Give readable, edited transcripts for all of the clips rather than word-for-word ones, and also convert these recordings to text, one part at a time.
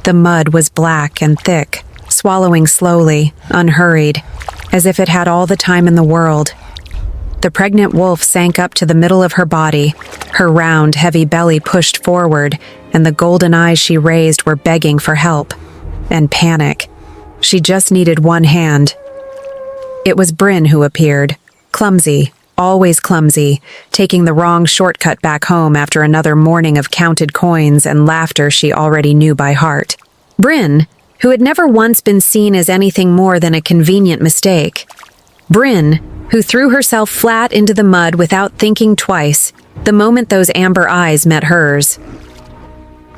The mud was black and thick, swallowing slowly, unhurried, as if it had all the time in the world. The pregnant wolf sank up to the middle of her body, her round, heavy belly pushed forward, and the golden eyes she raised were begging for help. And panic. She just needed one hand. It was Bryn who appeared, clumsy, always clumsy, taking the wrong shortcut back home after another morning of counted coins and laughter she already knew by heart. Bryn, who had never once been seen as anything more than a convenient mistake. Bryn, who threw herself flat into the mud without thinking twice, the moment those amber eyes met hers.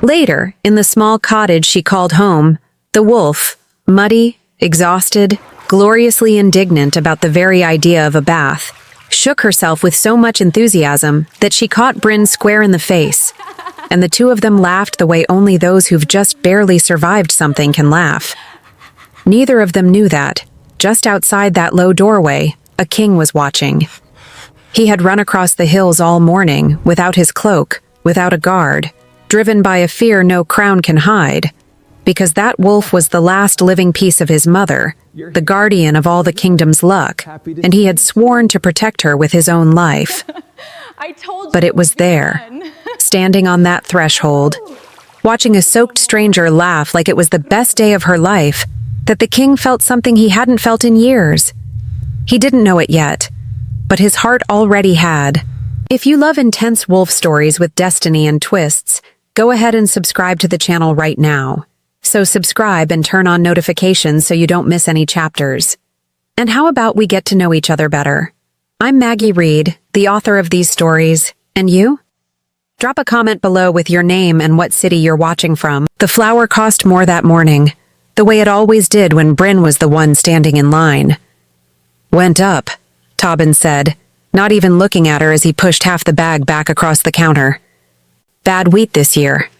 Later, in the small cottage she called home, the wolf, muddy, exhausted, gloriously indignant about the very idea of a bath, shook herself with so much enthusiasm that she caught Bryn square in the face, and the two of them laughed the way only those who've just barely survived something can laugh. Neither of them knew that, just outside that low doorway, a king was watching. He had run across the hills all morning, without his cloak, without a guard, driven by a fear no crown can hide, because that wolf was the last living piece of his mother, the guardian of all the kingdom's luck, and he had sworn to protect her with his own life. But it was there, standing on that threshold, watching a soaked stranger laugh like it was the best day of her life, that the king felt something he hadn't felt in years. He didn't know it yet, but his heart already had. If you love intense wolf stories with destiny and twists, go ahead and subscribe to the channel right now. So subscribe and turn on notifications so you don't miss any chapters. And how about we get to know each other better? I'm Maggie Reed, the author of these stories, and you? Drop a comment below with your name and what city you're watching from. The flour cost more that morning, the way it always did when Bryn was the one standing in line. Went up, Tobin said, not even looking at her as he pushed half the bag back across the counter. Bad wheat this year.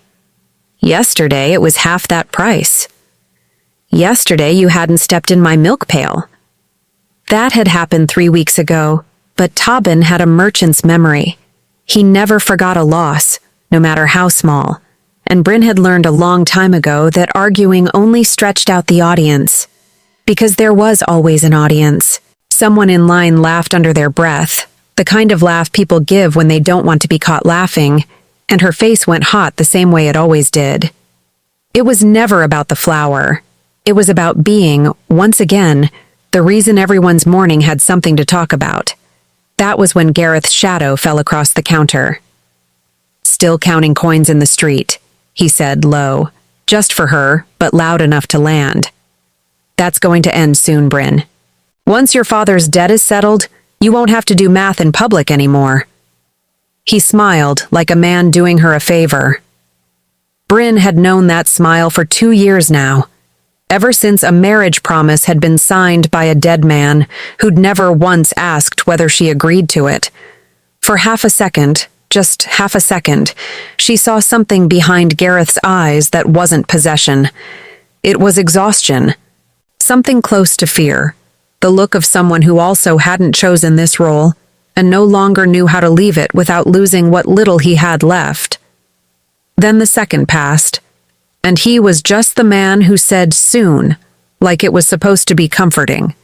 Yesterday it was half that price. Yesterday you hadn't stepped in my milk pail. That had happened 3 weeks ago, but Tobin had a merchant's memory. He never forgot a loss, no matter how small, and Bryn had learned a long time ago that arguing only stretched out the audience. Because there was always an audience. Someone in line laughed under their breath, the kind of laugh people give when they don't want to be caught laughing, and her face went hot the same way it always did. It was never about the flour. It was about being, once again, the reason everyone's morning had something to talk about. That was when Gareth's shadow fell across the counter. Still counting coins in the street, he said low, just for her, but loud enough to land. That's going to end soon, Bryn. Once your father's debt is settled, you won't have to do math in public anymore. He smiled like a man doing her a favor. Bryn had known that smile for 2 years now, ever since a marriage promise had been signed by a dead man who'd never once asked whether she agreed to it. For half a second, just half a second, she saw something behind Gareth's eyes that wasn't possession. It was exhaustion. Something close to fear. The look of someone who also hadn't chosen this role and no longer knew how to leave it without losing what little he had left. Then the second passed, and he was just the man who said soon, like it was supposed to be comforting.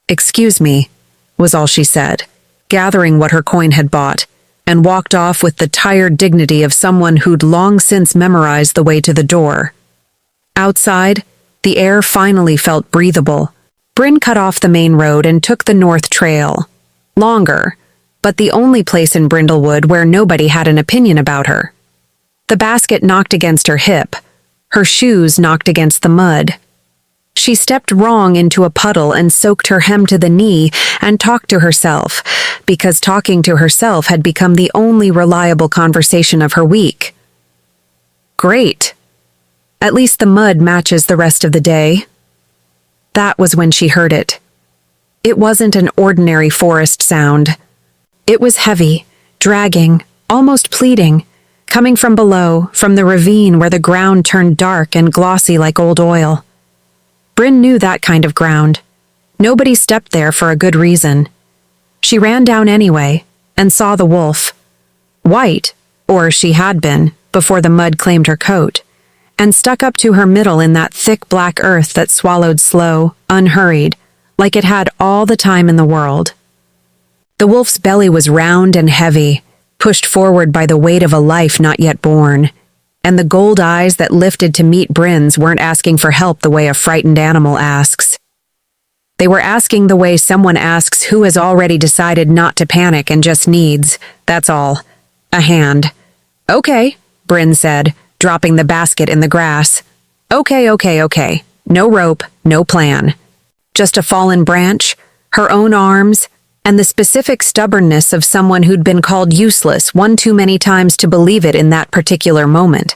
"Excuse me," was all she said, gathering what her coin had bought, and walked off with the tired dignity of someone who'd long since memorized the way to the door. Outside, the air finally felt breathable. Bryn cut off the main road and took the north trail. Longer, but the only place in Brindlewood where nobody had an opinion about her. The basket knocked against her hip. Her shoes knocked against the mud. She stepped wrong into a puddle and soaked her hem to the knee and talked to herself, because talking to herself had become the only reliable conversation of her week. Great. At least the mud matches the rest of the day. That was when she heard it. It wasn't an ordinary forest sound. It was heavy, dragging, almost pleading, coming from below, from the ravine where the ground turned dark and glossy like old oil. Bryn knew that kind of ground. Nobody stepped there for a good reason. She ran down anyway, and saw the wolf. White, or she had been, before the mud claimed her coat, and stuck up to her middle in that thick black earth that swallowed slow, unhurried, like it had all the time in the world. The wolf's belly was round and heavy, pushed forward by the weight of a life not yet born, and the gold eyes that lifted to meet Bryn's weren't asking for help the way a frightened animal asks. They were asking the way someone asks who has already decided not to panic and just needs, that's all, a hand. "Okay," Bryn said, dropping the basket in the grass. Okay. No rope, no plan. Just a fallen branch, her own arms, and the specific stubbornness of someone who'd been called useless one too many times to believe it in that particular moment.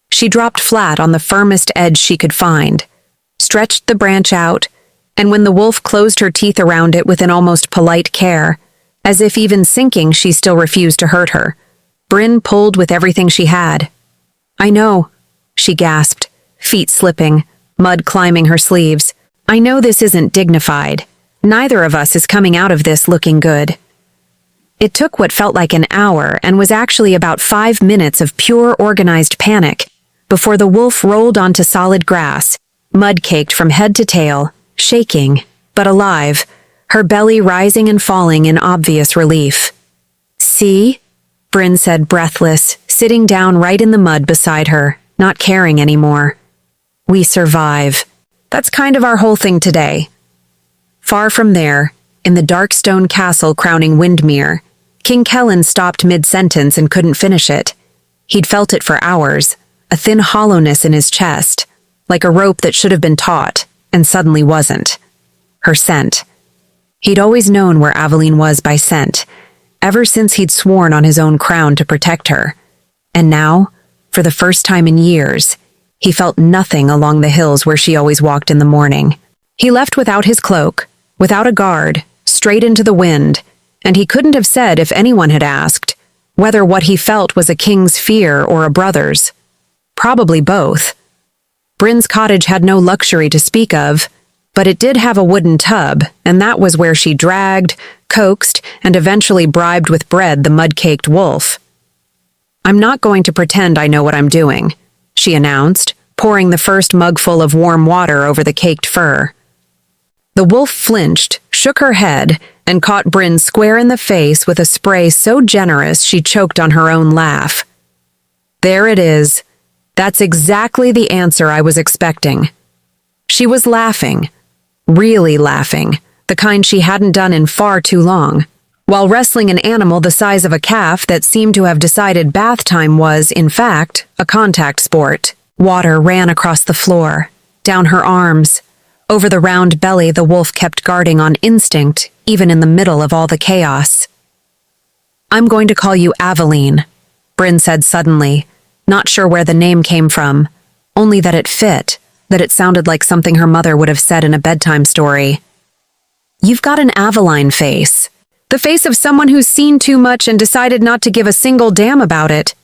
She dropped flat on the firmest edge she could find, stretched the branch out, and when the wolf closed her teeth around it with an almost polite care, as if even sinking she still refused to hurt her, Bryn pulled with everything she had. "I know," she gasped, feet slipping, mud climbing her sleeves. "I know this isn't dignified. Neither of us is coming out of this looking good." It took what felt like an hour and was actually about 5 minutes of pure organized panic before the wolf rolled onto solid grass, mud-caked from head to tail, shaking, but alive, her belly rising and falling in obvious relief. "See?" Bryn said, breathless, sitting down right in the mud beside her, not caring anymore. "We survive. That's kind of our whole thing today." Far from there, in the dark stone castle crowning Windmere, King Kellen stopped mid-sentence and couldn't finish it. He'd felt it for hours, a thin hollowness in his chest, like a rope that should have been taut, and suddenly wasn't. Her scent. He'd always known where Aveline was by scent, ever since he'd sworn on his own crown to protect her. And now, for the first time in years, he felt nothing along the hills where she always walked in the morning. He left without his cloak, without a guard, straight into the wind, and he couldn't have said if anyone had asked whether what he felt was a king's fear or a brother's. Probably both. Bryn's cottage had no luxury to speak of, but it did have a wooden tub, and that was where she dragged, coaxed, and eventually bribed with bread the mud-caked wolf. "I'm not going to pretend I know what I'm doing," she announced, pouring the first mugful of warm water over the caked fur. The wolf flinched, shook her head, and caught Bryn square in the face with a spray so generous she choked on her own laugh. "There it is. That's exactly the answer I was expecting." She was laughing, really laughing, the kind she hadn't done in far too long, while wrestling an animal the size of a calf that seemed to have decided bath time was, in fact, a contact sport. Water ran across the floor, down her arms. Over the round belly the wolf kept guarding on instinct, even in the middle of all the chaos. "I'm going to call you Aveline," Bryn said suddenly, not sure where the name came from, only that it fit, that it sounded like something her mother would have said in a bedtime story. "You've got an Aveline face. The face of someone who's seen too much and decided not to give a single damn about it."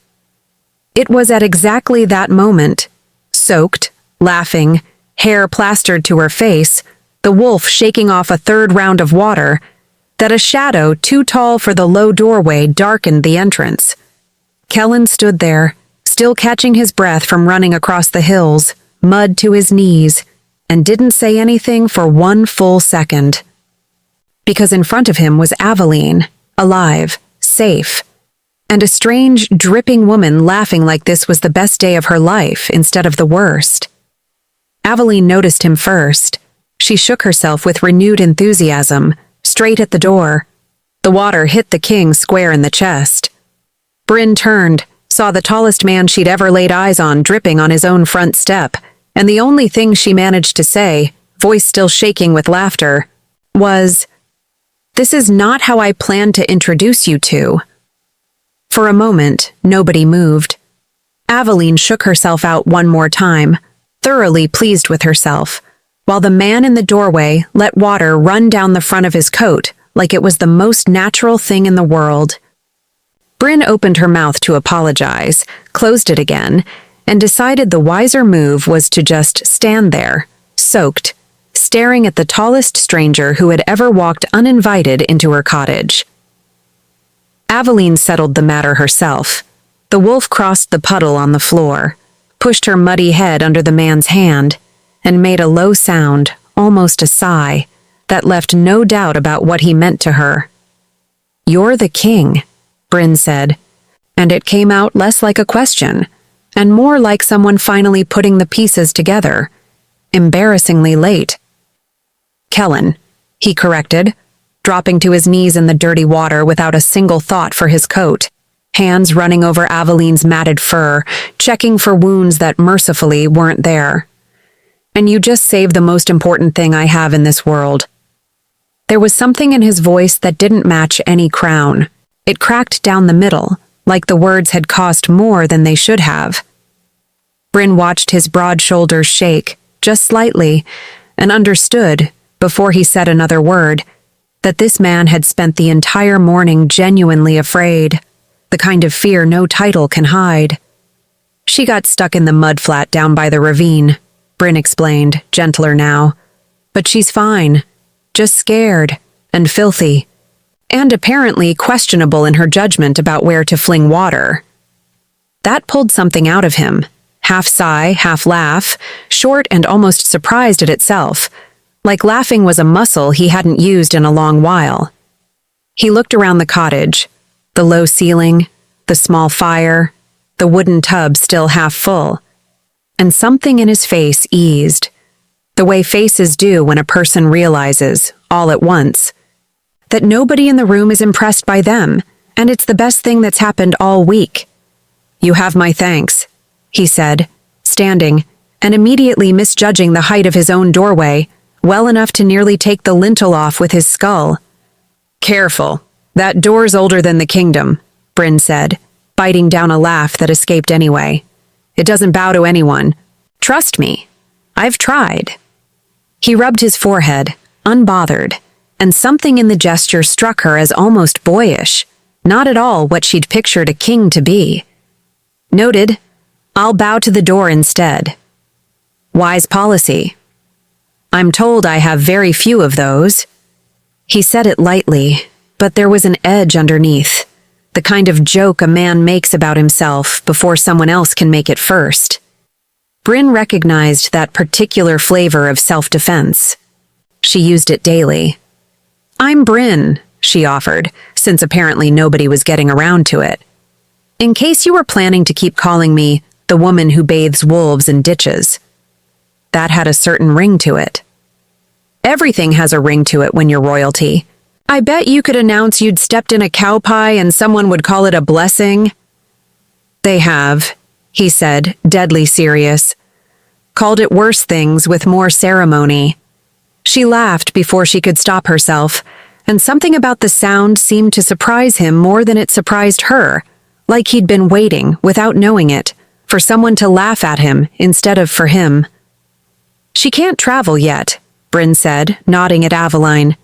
It was at exactly that moment, soaked, laughing, hair plastered to her face, the wolf shaking off a third round of water, that a shadow too tall for the low doorway darkened the entrance. Kellen stood there, still catching his breath from running across the hills, mud to his knees, and didn't say anything for 1 full second. Because in front of him was Aveline, alive, safe, and a strange, dripping woman laughing like this was the best day of her life instead of the worst. Aveline noticed him first. She shook herself with renewed enthusiasm, straight at the door. The water hit the king square in the chest. Bryn turned, saw the tallest man she'd ever laid eyes on dripping on his own front step, and the only thing she managed to say, voice still shaking with laughter, was, "This is not how I planned to introduce you to." For a moment, nobody moved. Aveline shook herself out one more time, thoroughly pleased with herself, while the man in the doorway let water run down the front of his coat like it was the most natural thing in the world. Bryn opened her mouth to apologize, closed it again, and decided the wiser move was to just stand there, soaked, staring at the tallest stranger who had ever walked uninvited into her cottage. Aveline settled the matter herself. The wolf crossed the puddle on the floor, pushed her muddy head under the man's hand, and made a low sound, almost a sigh, that left no doubt about what he meant to her. "You're the king," Bryn said, and it came out less like a question, and more like someone finally putting the pieces together. Embarrassingly late. "Kellen," he corrected, dropping to his knees in the dirty water without a single thought for his coat, hands running over Aveline's matted fur, checking for wounds that mercifully weren't there. "And you just saved the most important thing I have in this world." There was something in his voice that didn't match any crown. It cracked down the middle, like the words had cost more than they should have. Bryn watched his broad shoulders shake, just slightly, and understood, before he said another word, that this man had spent the entire morning genuinely afraid, the kind of fear no title can hide. "She got stuck in the mudflat down by the ravine," Bryn explained, gentler now. "But she's fine, just scared, and filthy, and apparently questionable in her judgment about where to fling water." That pulled something out of him, half sigh, half laugh, short and almost surprised at itself, like laughing was a muscle he hadn't used in a long while. He looked around the cottage, the low ceiling, the small fire, the wooden tub still half full, and something in his face eased, the way faces do when a person realizes, all at once, that nobody in the room is impressed by them, and it's the best thing that's happened all week. "You have my thanks," he said, standing, and immediately misjudging the height of his own doorway, well enough to nearly take the lintel off with his skull. "Careful, that door's older than the kingdom," Bryn said, biting down a laugh that escaped anyway. "It doesn't bow to anyone. Trust me, I've tried." He rubbed his forehead, unbothered, and something in the gesture struck her as almost boyish, not at all what she'd pictured a king to be. "Noted. I'll bow to the door instead." "Wise policy. I'm told I have very few of those." He said it lightly, but there was an edge underneath, the kind of joke a man makes about himself before someone else can make it first. Bryn recognized that particular flavor of self-defense. She used it daily. "I'm Bryn," she offered, since apparently nobody was getting around to it. "In case you were planning to keep calling me the woman who bathes wolves in ditches." That had a certain ring to it. Everything has a ring to it when you're royalty. I bet you could announce you'd stepped in a cow pie and someone would call it a blessing. "They have," he said, deadly serious. "Called it worse things with more ceremony." She laughed before she could stop herself, and something about the sound seemed to surprise him more than it surprised her, like he'd been waiting, without knowing it, for someone to laugh at him instead of for him. "She can't travel yet," Bryn said, nodding at Aveline,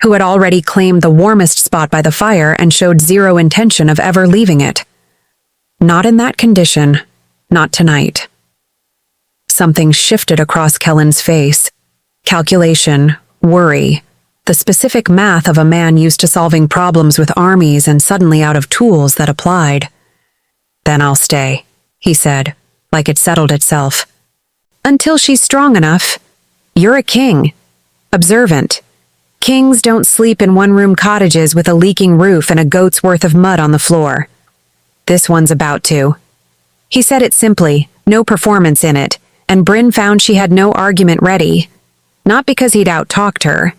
who had already claimed the warmest spot by the fire and showed zero intention of ever leaving it. "Not in that condition. Not tonight." Something shifted across Kellen's face. Calculation, worry, the specific math of a man used to solving problems with armies and suddenly out of tools that applied. "Then I'll stay," he said, like it settled itself. "Until she's strong enough. You're a king. Observant. Kings don't sleep in one-room cottages with a leaking roof and a goat's worth of mud on the floor. This one's about to." He said it simply, no performance in it, and Bryn found she had no argument ready. Not because he'd out-talked her,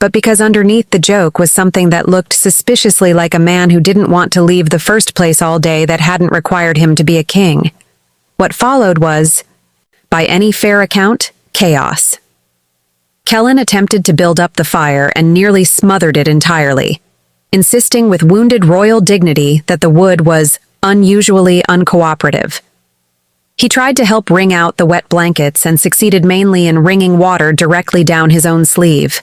but because underneath the joke was something that looked suspiciously like a man who didn't want to leave the first place all day that hadn't required him to be a king. What followed was, by any fair account, chaos. Kellen attempted to build up the fire and nearly smothered it entirely, insisting with wounded royal dignity that the wood was unusually uncooperative. He tried to help wring out the wet blankets and succeeded mainly in wringing water directly down his own sleeve.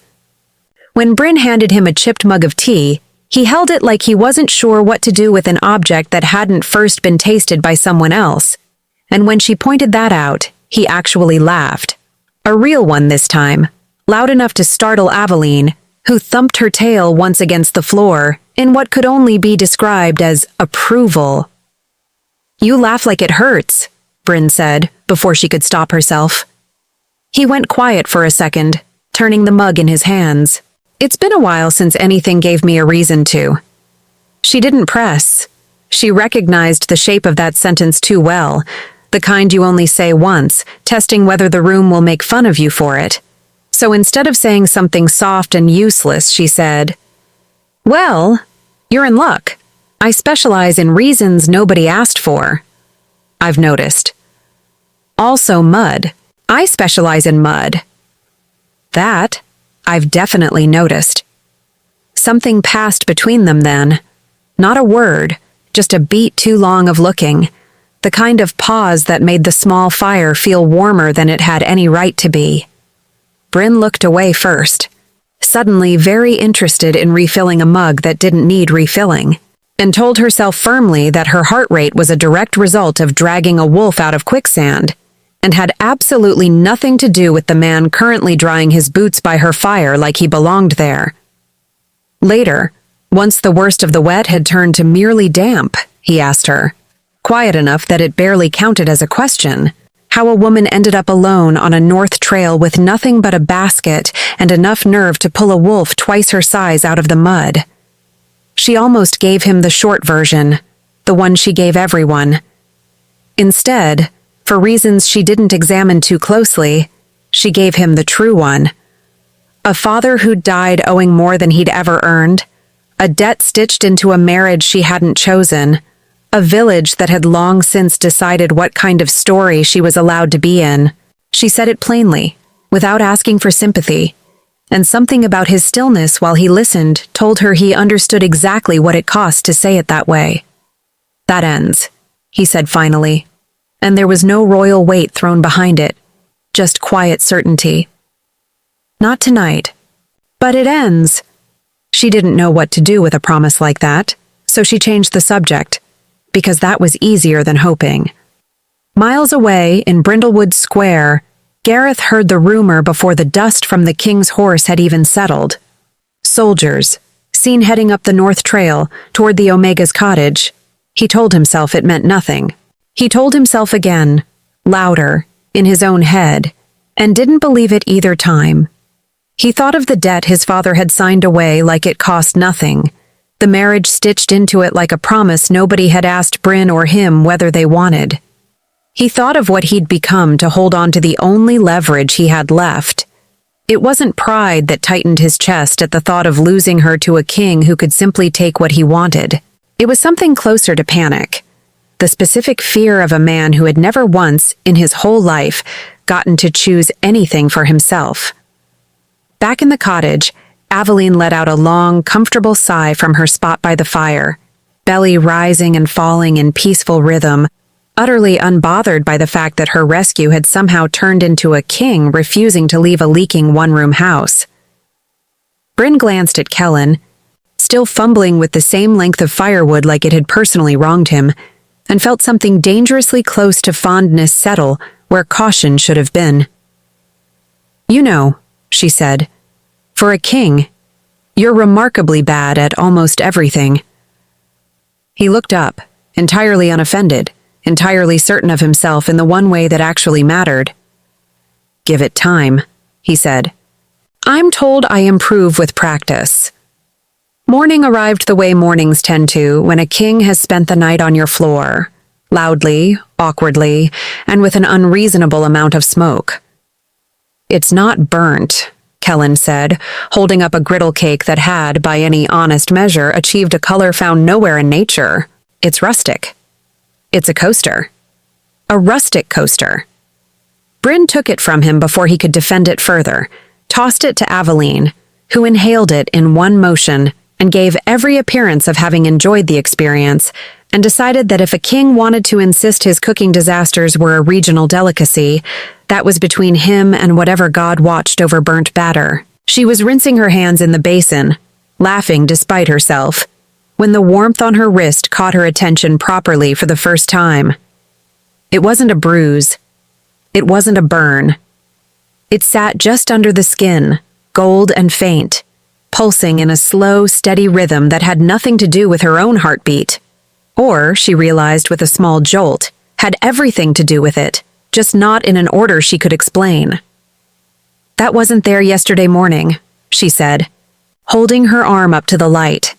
When Bryn handed him a chipped mug of tea, he held it like he wasn't sure what to do with an object that hadn't first been tasted by someone else, and when she pointed that out, he actually laughed. A real one this time, loud enough to startle Aveline, who thumped her tail once against the floor in what could only be described as approval. "You laugh like it hurts," Bryn said, before she could stop herself. He went quiet for a second, turning the mug in his hands. It's been a while since anything gave me a reason to. She didn't press. She recognized the shape of that sentence too well, the kind you only say once, testing whether the room will make fun of you for it. So instead of saying something soft and useless, she said, "Well, you're in luck. I specialize in reasons nobody asked for. I've noticed. Also mud. I specialize in mud. That, I've definitely noticed." Something passed between them then. Not a word, just a beat too long of looking, the kind of pause that made the small fire feel warmer than it had any right to be. Bryn looked away first, suddenly very interested in refilling a mug that didn't need refilling, and told herself firmly that her heart rate was a direct result of dragging a wolf out of quicksand, and had absolutely nothing to do with the man currently drying his boots by her fire like he belonged there. Later, once the worst of the wet had turned to merely damp, he asked her, quiet enough that it barely counted as a question, how a woman ended up alone on a north trail with nothing but a basket and enough nerve to pull a wolf twice her size out of the mud. She almost gave him the short version, the one she gave everyone. Instead, for reasons she didn't examine too closely, she gave him the true one. A father who'd died owing more than he'd ever earned, a debt stitched into a marriage she hadn't chosen, a village that had long since decided what kind of story she was allowed to be in. She said it plainly, without asking for sympathy, and something about his stillness while he listened told her he understood exactly what it cost to say it that way. "That ends," he said finally, and there was no royal weight thrown behind it, just quiet certainty. "Not tonight. But it ends." She didn't know what to do with a promise like that, so she changed the subject, because that was easier than hoping. Miles away in Brindlewood Square, Gareth heard the rumor before the dust from the king's horse had even settled. Soldiers, seen heading up the North Trail toward the Omega's cottage. He told himself it meant nothing. He told himself again, louder, in his own head, and didn't believe it either time. He thought of the debt his father had signed away like it cost nothing, the marriage stitched into it like a promise nobody had asked Bryn or him whether they wanted. He thought of what he'd become to hold on to the only leverage he had left. It wasn't pride that tightened his chest at the thought of losing her to a king who could simply take what he wanted. It was something closer to panic, the specific fear of a man who had never once, in his whole life, gotten to choose anything for himself. Back in the cottage, Aveline let out a long, comfortable sigh from her spot by the fire, belly rising and falling in peaceful rhythm, utterly unbothered by the fact that her rescue had somehow turned into a king refusing to leave a leaking one-room house. Bryn glanced at Kellen, still fumbling with the same length of firewood like it had personally wronged him, and felt something dangerously close to fondness settle where caution should have been. "You know," she said, "for a king, you're remarkably bad at almost everything." He looked up, entirely unoffended, entirely certain of himself in the one way that actually mattered. "Give it time," he said. "I'm told I improve with practice." Morning arrived the way mornings tend to when a king has spent the night on your floor, loudly, awkwardly, and with an unreasonable amount of smoke. "It's not burnt," Kellen said, holding up a griddle cake that had, by any honest measure, achieved a color found nowhere in nature. "It's rustic. It's a coaster. A rustic coaster." Bryn took it from him before he could defend it further, tossed it to Aveline, who inhaled it in one motion and gave every appearance of having enjoyed the experience, and decided that if a king wanted to insist his cooking disasters were a regional delicacy, that was between him and whatever god watched over burnt batter. She was rinsing her hands in the basin, laughing despite herself, when the warmth on her wrist caught her attention properly for the first time. It wasn't a bruise. It wasn't a burn. It sat just under the skin, gold and faint, pulsing in a slow, steady rhythm that had nothing to do with her own heartbeat, or, she realized with a small jolt, had everything to do with it, just not in an order she could explain. "That wasn't there yesterday morning," she said, holding her arm up to the light.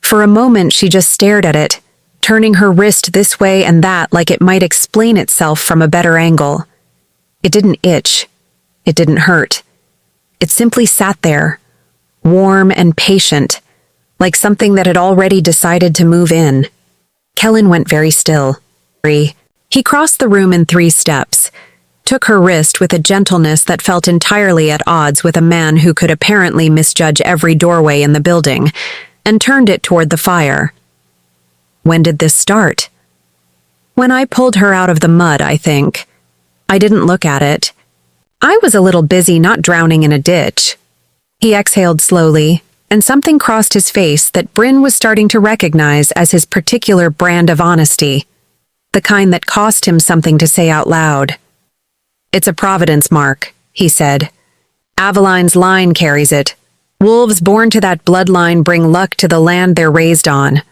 For a moment she just stared at it, turning her wrist this way and that like it might explain itself from a better angle. It didn't itch. It didn't hurt. It simply sat there, warm and patient, like something that had already decided to move in. Kellen went very still. He crossed the room in 3 steps, took her wrist with a gentleness that felt entirely at odds with a man who could apparently misjudge every doorway in the building, and turned it toward the fire. "When did this start?" "When I pulled her out of the mud, I think. I didn't look at it. I was a little busy not drowning in a ditch." He exhaled slowly, and something crossed his face that Bryn was starting to recognize as his particular brand of honesty, the kind that cost him something to say out loud. "It's a Providence mark," he said. "Aveline's line carries it. Wolves born to that bloodline bring luck to the land they're raised on.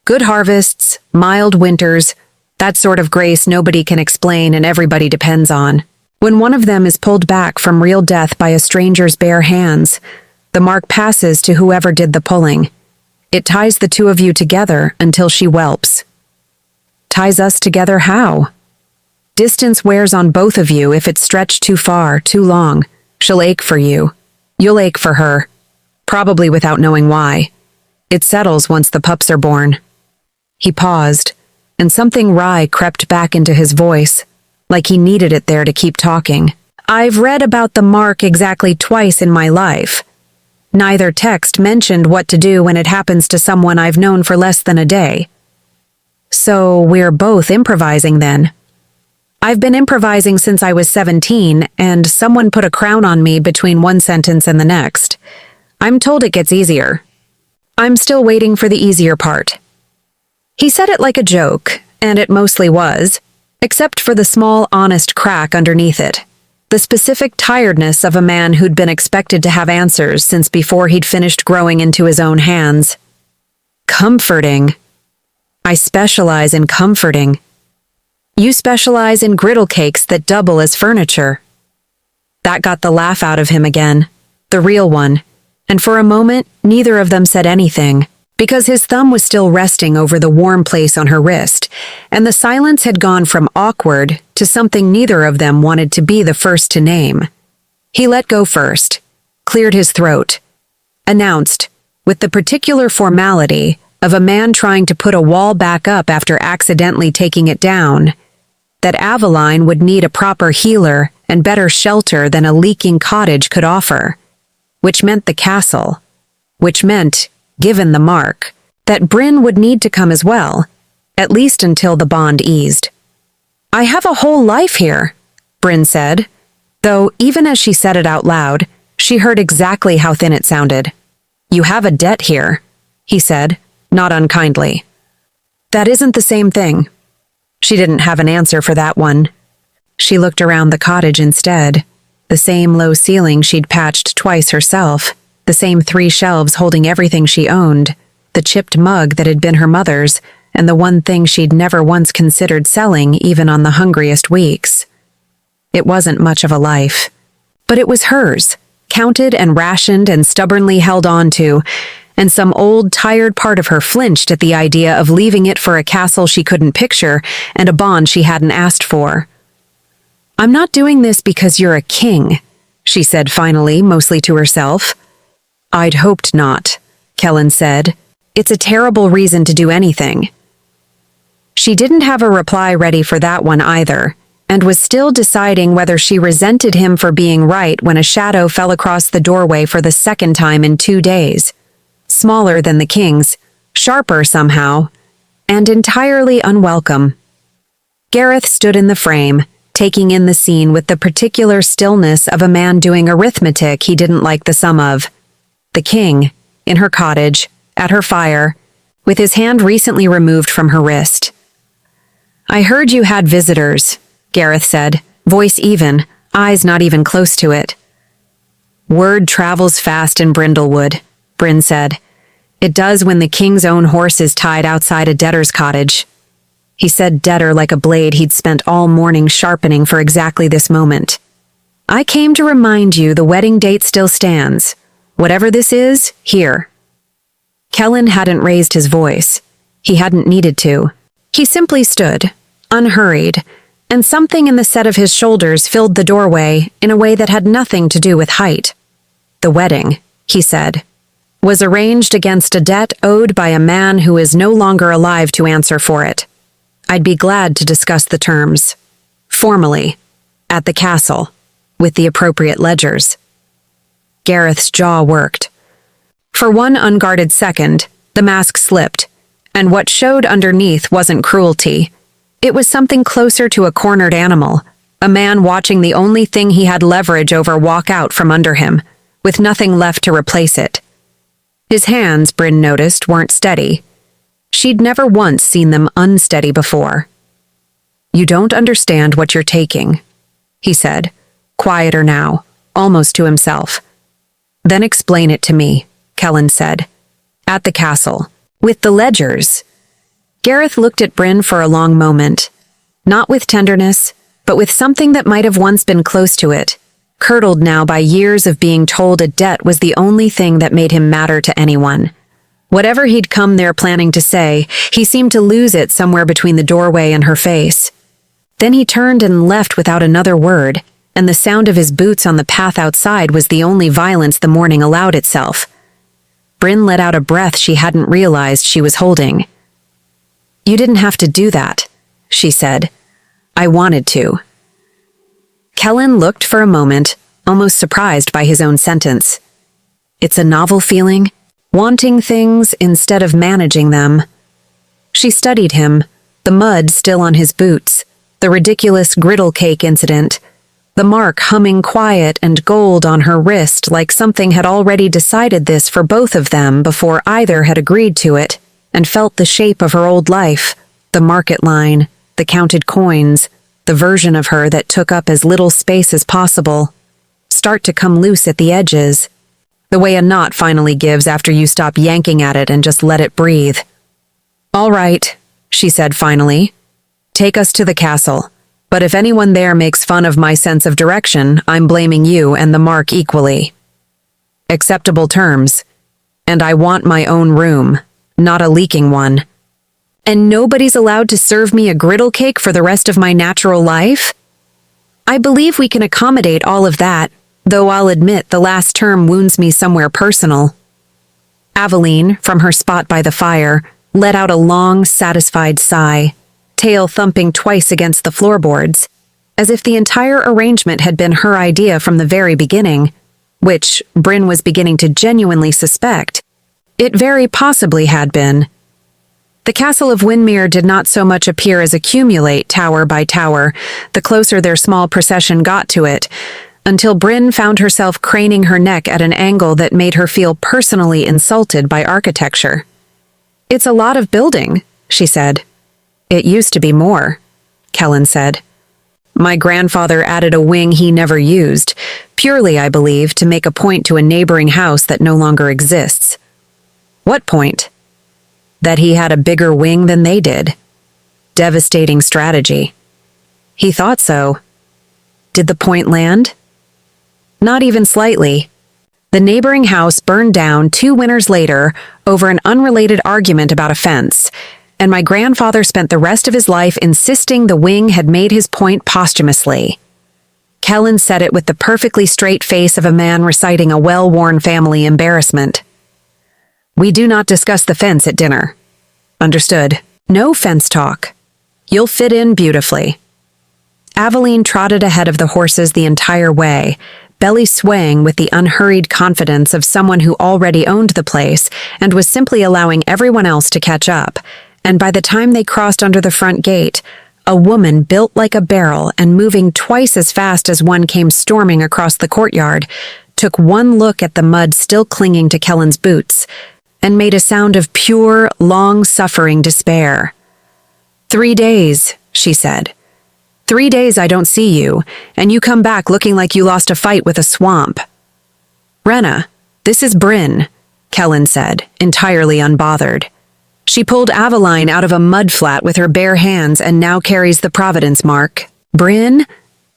Good harvests, mild winters, that sort of grace nobody can explain and everybody depends on. When one of them is pulled back from real death by a stranger's bare hands, the mark passes to whoever did the pulling. It ties the 2 of you together until she whelps." "Ties us together how?" "Distance wears on both of you if it's stretched too far, too long. She'll ache for you. You'll ache for her. Probably without knowing why. It settles once the pups are born." He paused, and something wry crept back into his voice, like he needed it there to keep talking. "I've read about the mark exactly twice in my life. Neither text mentioned what to do when it happens to someone I've known for less than a day. So we're both improvising then. I've been improvising since I was 17, and someone put a crown on me between one sentence and the next. I'm told it gets easier. I'm still waiting for the easier part." He said it like a joke, and it mostly was, except for the small, honest crack underneath it. The specific tiredness of a man who'd been expected to have answers since before he'd finished growing into his own hands. "Comforting. I specialize in comforting. You specialize in griddle cakes that double as furniture." That got the laugh out of him again, the real one, and for a moment neither of them said anything, because his thumb was still resting over the warm place on her wrist, and the silence had gone from awkward to something neither of them wanted to be the first to name. He let go first, cleared his throat, announced, with the particular formality of a man trying to put a wall back up after accidentally taking it down, that Aveline would need a proper healer and better shelter than a leaking cottage could offer, which meant the castle, which meant, given the mark, that Bryn would need to come as well, at least until the bond eased. "I have a whole life here," Bryn said, though even as she said it out loud, she heard exactly how thin it sounded. "You have a debt here," he said, not unkindly. "That isn't the same thing." She didn't have an answer for that one. She looked around the cottage instead, the same low ceiling she'd patched twice herself, the same 3 shelves holding everything she owned, the chipped mug that had been her mother's, and the one thing she'd never once considered selling even on the hungriest weeks. It wasn't much of a life, but it was hers, counted and rationed and stubbornly held on to, and some old, tired part of her flinched at the idea of leaving it for a castle she couldn't picture and a bond she hadn't asked for. "I'm not doing this because you're a king," she said finally, mostly to herself. "I'd hoped not," Kellen said. "It's a terrible reason to do anything." She didn't have a reply ready for that one either, and was still deciding whether she resented him for being right when a shadow fell across the doorway for the 2nd time in 2 days. Smaller than the king's, sharper somehow, and entirely unwelcome. Gareth stood in the frame, taking in the scene with the particular stillness of a man doing arithmetic he didn't like the sum of. The king, in her cottage, at her fire, with his hand recently removed from her wrist. "I heard you had visitors," Gareth said, voice even, eyes not even close to it. "Word travels fast in Brindlewood," Bryn said. "It does when the king's own horse is tied outside a debtor's cottage." He said, deader like a blade he'd spent all morning sharpening for exactly this moment. I came to remind you the wedding date still stands. Whatever this is, here. Kellen hadn't raised his voice. He hadn't needed to. He simply stood, unhurried, and something in the set of his shoulders filled the doorway in a way that had nothing to do with height. The wedding, he said, was arranged against a debt owed by a man who is no longer alive to answer for it. I'd be glad to discuss the terms. Formally. At the castle. With the appropriate ledgers. Gareth's jaw worked. For one unguarded second, the mask slipped, and what showed underneath wasn't cruelty. It was something closer to a cornered animal, a man watching the only thing he had leverage over walk out from under him, with nothing left to replace it. His hands, Bryn noticed, weren't steady. She'd never once seen them unsteady before. You don't understand what you're taking, he said, quieter now, almost to himself. Then explain it to me, Kellen said. At the castle, with the ledgers. Gareth looked at Bryn for a long moment, not with tenderness, but with something that might have once been close to it, curdled now by years of being told a debt was the only thing that made him matter to anyone. Whatever he'd come there planning to say, he seemed to lose it somewhere between the doorway and her face. Then he turned and left without another word, and the sound of his boots on the path outside was the only violence the morning allowed itself. Bryn let out a breath she hadn't realized she was holding. You didn't have to do that, she said. I wanted to. Kellen looked for a moment, almost surprised by his own sentence. It's a novel feeling, wanting things instead of managing them. She studied him, the mud still on his boots, the ridiculous griddle cake incident, the mark humming quiet and gold on her wrist like something had already decided this for both of them before either had agreed to it, and felt the shape of her old life, the market line, the counted coins, the version of her that took up as little space as possible, start to come loose at the edges, the way a knot finally gives after you stop yanking at it and just let it breathe. All right, she said finally. Take us to the castle. But if anyone there makes fun of my sense of direction, I'm blaming you and the mark equally. Acceptable terms. And I want my own room, not a leaking one. And nobody's allowed to serve me a griddle cake for the rest of my natural life? I believe we can accommodate all of that, though I'll admit the last term wounds me somewhere personal. Aveline, from her spot by the fire, let out a long, satisfied sigh, tail thumping twice against the floorboards, as if the entire arrangement had been her idea from the very beginning, which Bryn was beginning to genuinely suspect. It very possibly had been. The castle of Windmere did not so much appear as accumulate tower by tower, the closer their small procession got to it, until Bryn found herself craning her neck at an angle that made her feel personally insulted by architecture. It's a lot of building, she said. It used to be more, Kellen said. My grandfather added a wing he never used, purely, I believe, to make a point to a neighboring house that no longer exists. What point? That he had a bigger wing than they did. Devastating strategy. He thought so. Did the point land? Not even slightly. The neighboring house burned down 2 winters later over an unrelated argument about a fence, and my grandfather spent the rest of his life insisting the wing had made his point posthumously. Kellen said it with the perfectly straight face of a man reciting a well-worn family embarrassment. We do not discuss the fence at dinner. Understood. No fence talk. You'll fit in beautifully. Aveline trotted ahead of the horses the entire way, belly swaying with the unhurried confidence of someone who already owned the place and was simply allowing everyone else to catch up. And by the time they crossed under the front gate, a woman built like a barrel and moving twice as fast as one came storming across the courtyard, took one look at the mud still clinging to Kellen's boots, and made a sound of pure, long-suffering despair. 3 days, she said. 3 days I don't see you, and you come back looking like you lost a fight with a swamp. Rena, this is Bryn, Kellen said, entirely unbothered. She pulled Aveline out of a mudflat with her bare hands and now carries the Providence mark. Bryn,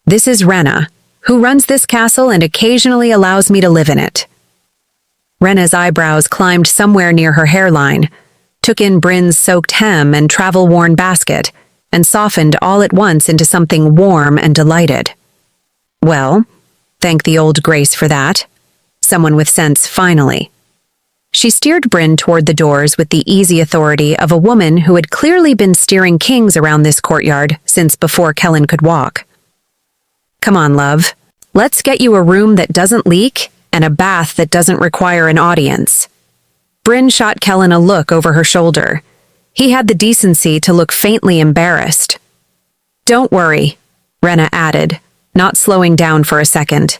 this is Rena, who runs this castle and occasionally allows me to live in it. Rena's eyebrows climbed somewhere near her hairline, took in Bryn's soaked hem and travel-worn basket, and softened all at once into something warm and delighted. Well, thank the old Grace for that. Someone with sense, finally. She steered Bryn toward the doors with the easy authority of a woman who had clearly been steering kings around this courtyard since before Kellen could walk. Come on, love. Let's get you a room that doesn't leak and a bath that doesn't require an audience. Bryn shot Kellen a look over her shoulder. He had the decency to look faintly embarrassed. Don't worry, Rena added, not slowing down for a second.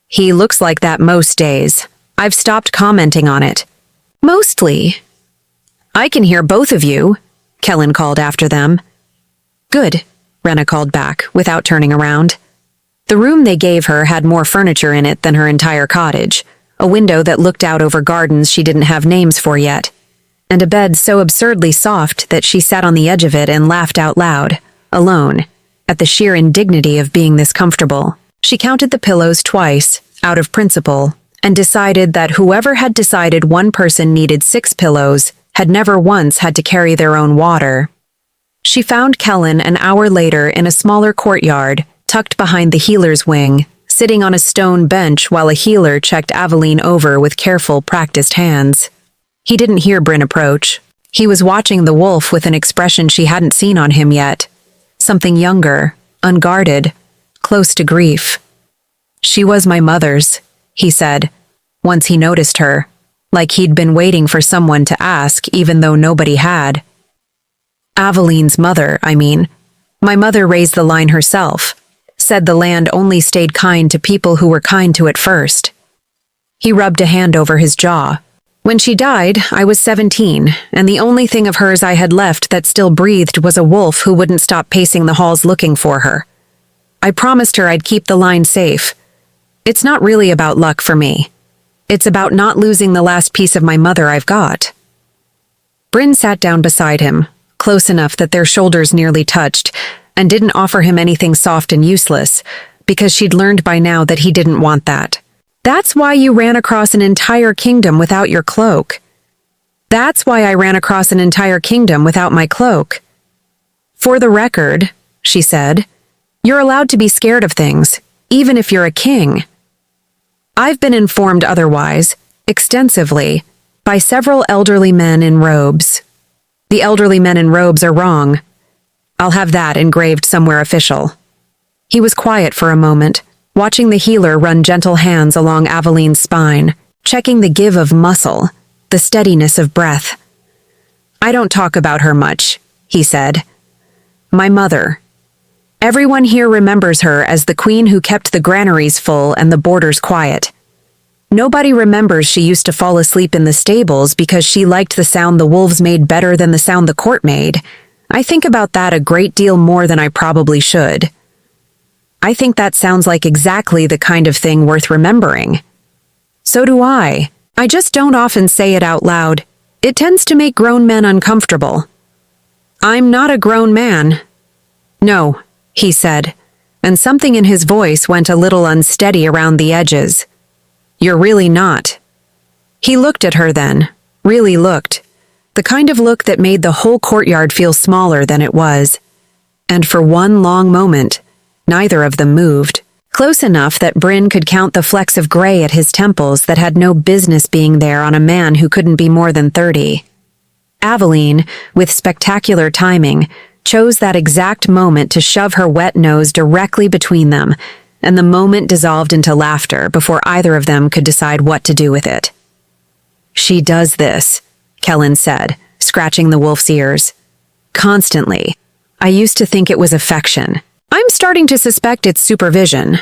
He looks like that most days. I've stopped commenting on it. Mostly. I can hear both of you, Kellen called after them. Good, Rena called back, without turning around. The room they gave her had more furniture in it than her entire cottage, a window that looked out over gardens she didn't have names for yet, and a bed so absurdly soft that she sat on the edge of it and laughed out loud, alone, at the sheer indignity of being this comfortable. She counted the pillows twice, out of principle, and decided that whoever had decided one person needed 6 pillows had never once had to carry their own water. She found Kellen an hour later in a smaller courtyard, tucked behind the healer's wing, sitting on a stone bench while a healer checked Aveline over with careful, practiced hands. He didn't hear Bryn approach. He was watching the wolf with an expression she hadn't seen on him yet. Something younger, unguarded, close to grief. She was my mother's, he said, once he noticed her, like he'd been waiting for someone to ask even though nobody had. Aveline's mother, I mean. My mother raised the line herself, said the land only stayed kind to people who were kind to it first. He rubbed a hand over his jaw. When she died, I was 17, and the only thing of hers I had left that still breathed was a wolf who wouldn't stop pacing the halls looking for her. I promised her I'd keep the line safe. It's not really about luck for me. It's about not losing the last piece of my mother I've got. Bryn sat down beside him, close enough that their shoulders nearly touched, and didn't offer him anything soft and useless, because she'd learned by now that he didn't want that. That's why you ran across an entire kingdom without your cloak. That's why I ran across an entire kingdom without my cloak. For the record, she said, you're allowed to be scared of things, even if you're a king. I've been informed otherwise, extensively, by several elderly men in robes. The elderly men in robes are wrong. I'll have that engraved somewhere official. He was quiet for a moment, watching the healer run gentle hands along Aveline's spine, checking the give of muscle, the steadiness of breath. I don't talk about her much, he said. My mother. Everyone here remembers her as the queen who kept the granaries full and the borders quiet. Nobody remembers she used to fall asleep in the stables because she liked the sound the wolves made better than the sound the court made. I think about that a great deal more than I probably should. I think that sounds like exactly the kind of thing worth remembering. So do I. I just don't often say it out loud. It tends to make grown men uncomfortable. I'm not a grown man. No, he said, and something in his voice went a little unsteady around the edges. You're really not. He looked at her then, really looked. The kind of look that made the whole courtyard feel smaller than it was. And for one long moment, neither of them moved, close enough that Bryn could count the flecks of gray at his temples that had no business being there on a man who couldn't be more than 30. Aveline, with spectacular timing, chose that exact moment to shove her wet nose directly between them, and the moment dissolved into laughter before either of them could decide what to do with it. She does this, Kellen said, scratching the wolf's ears. Constantly. I used to think it was affection. I'm starting to suspect it's supervision.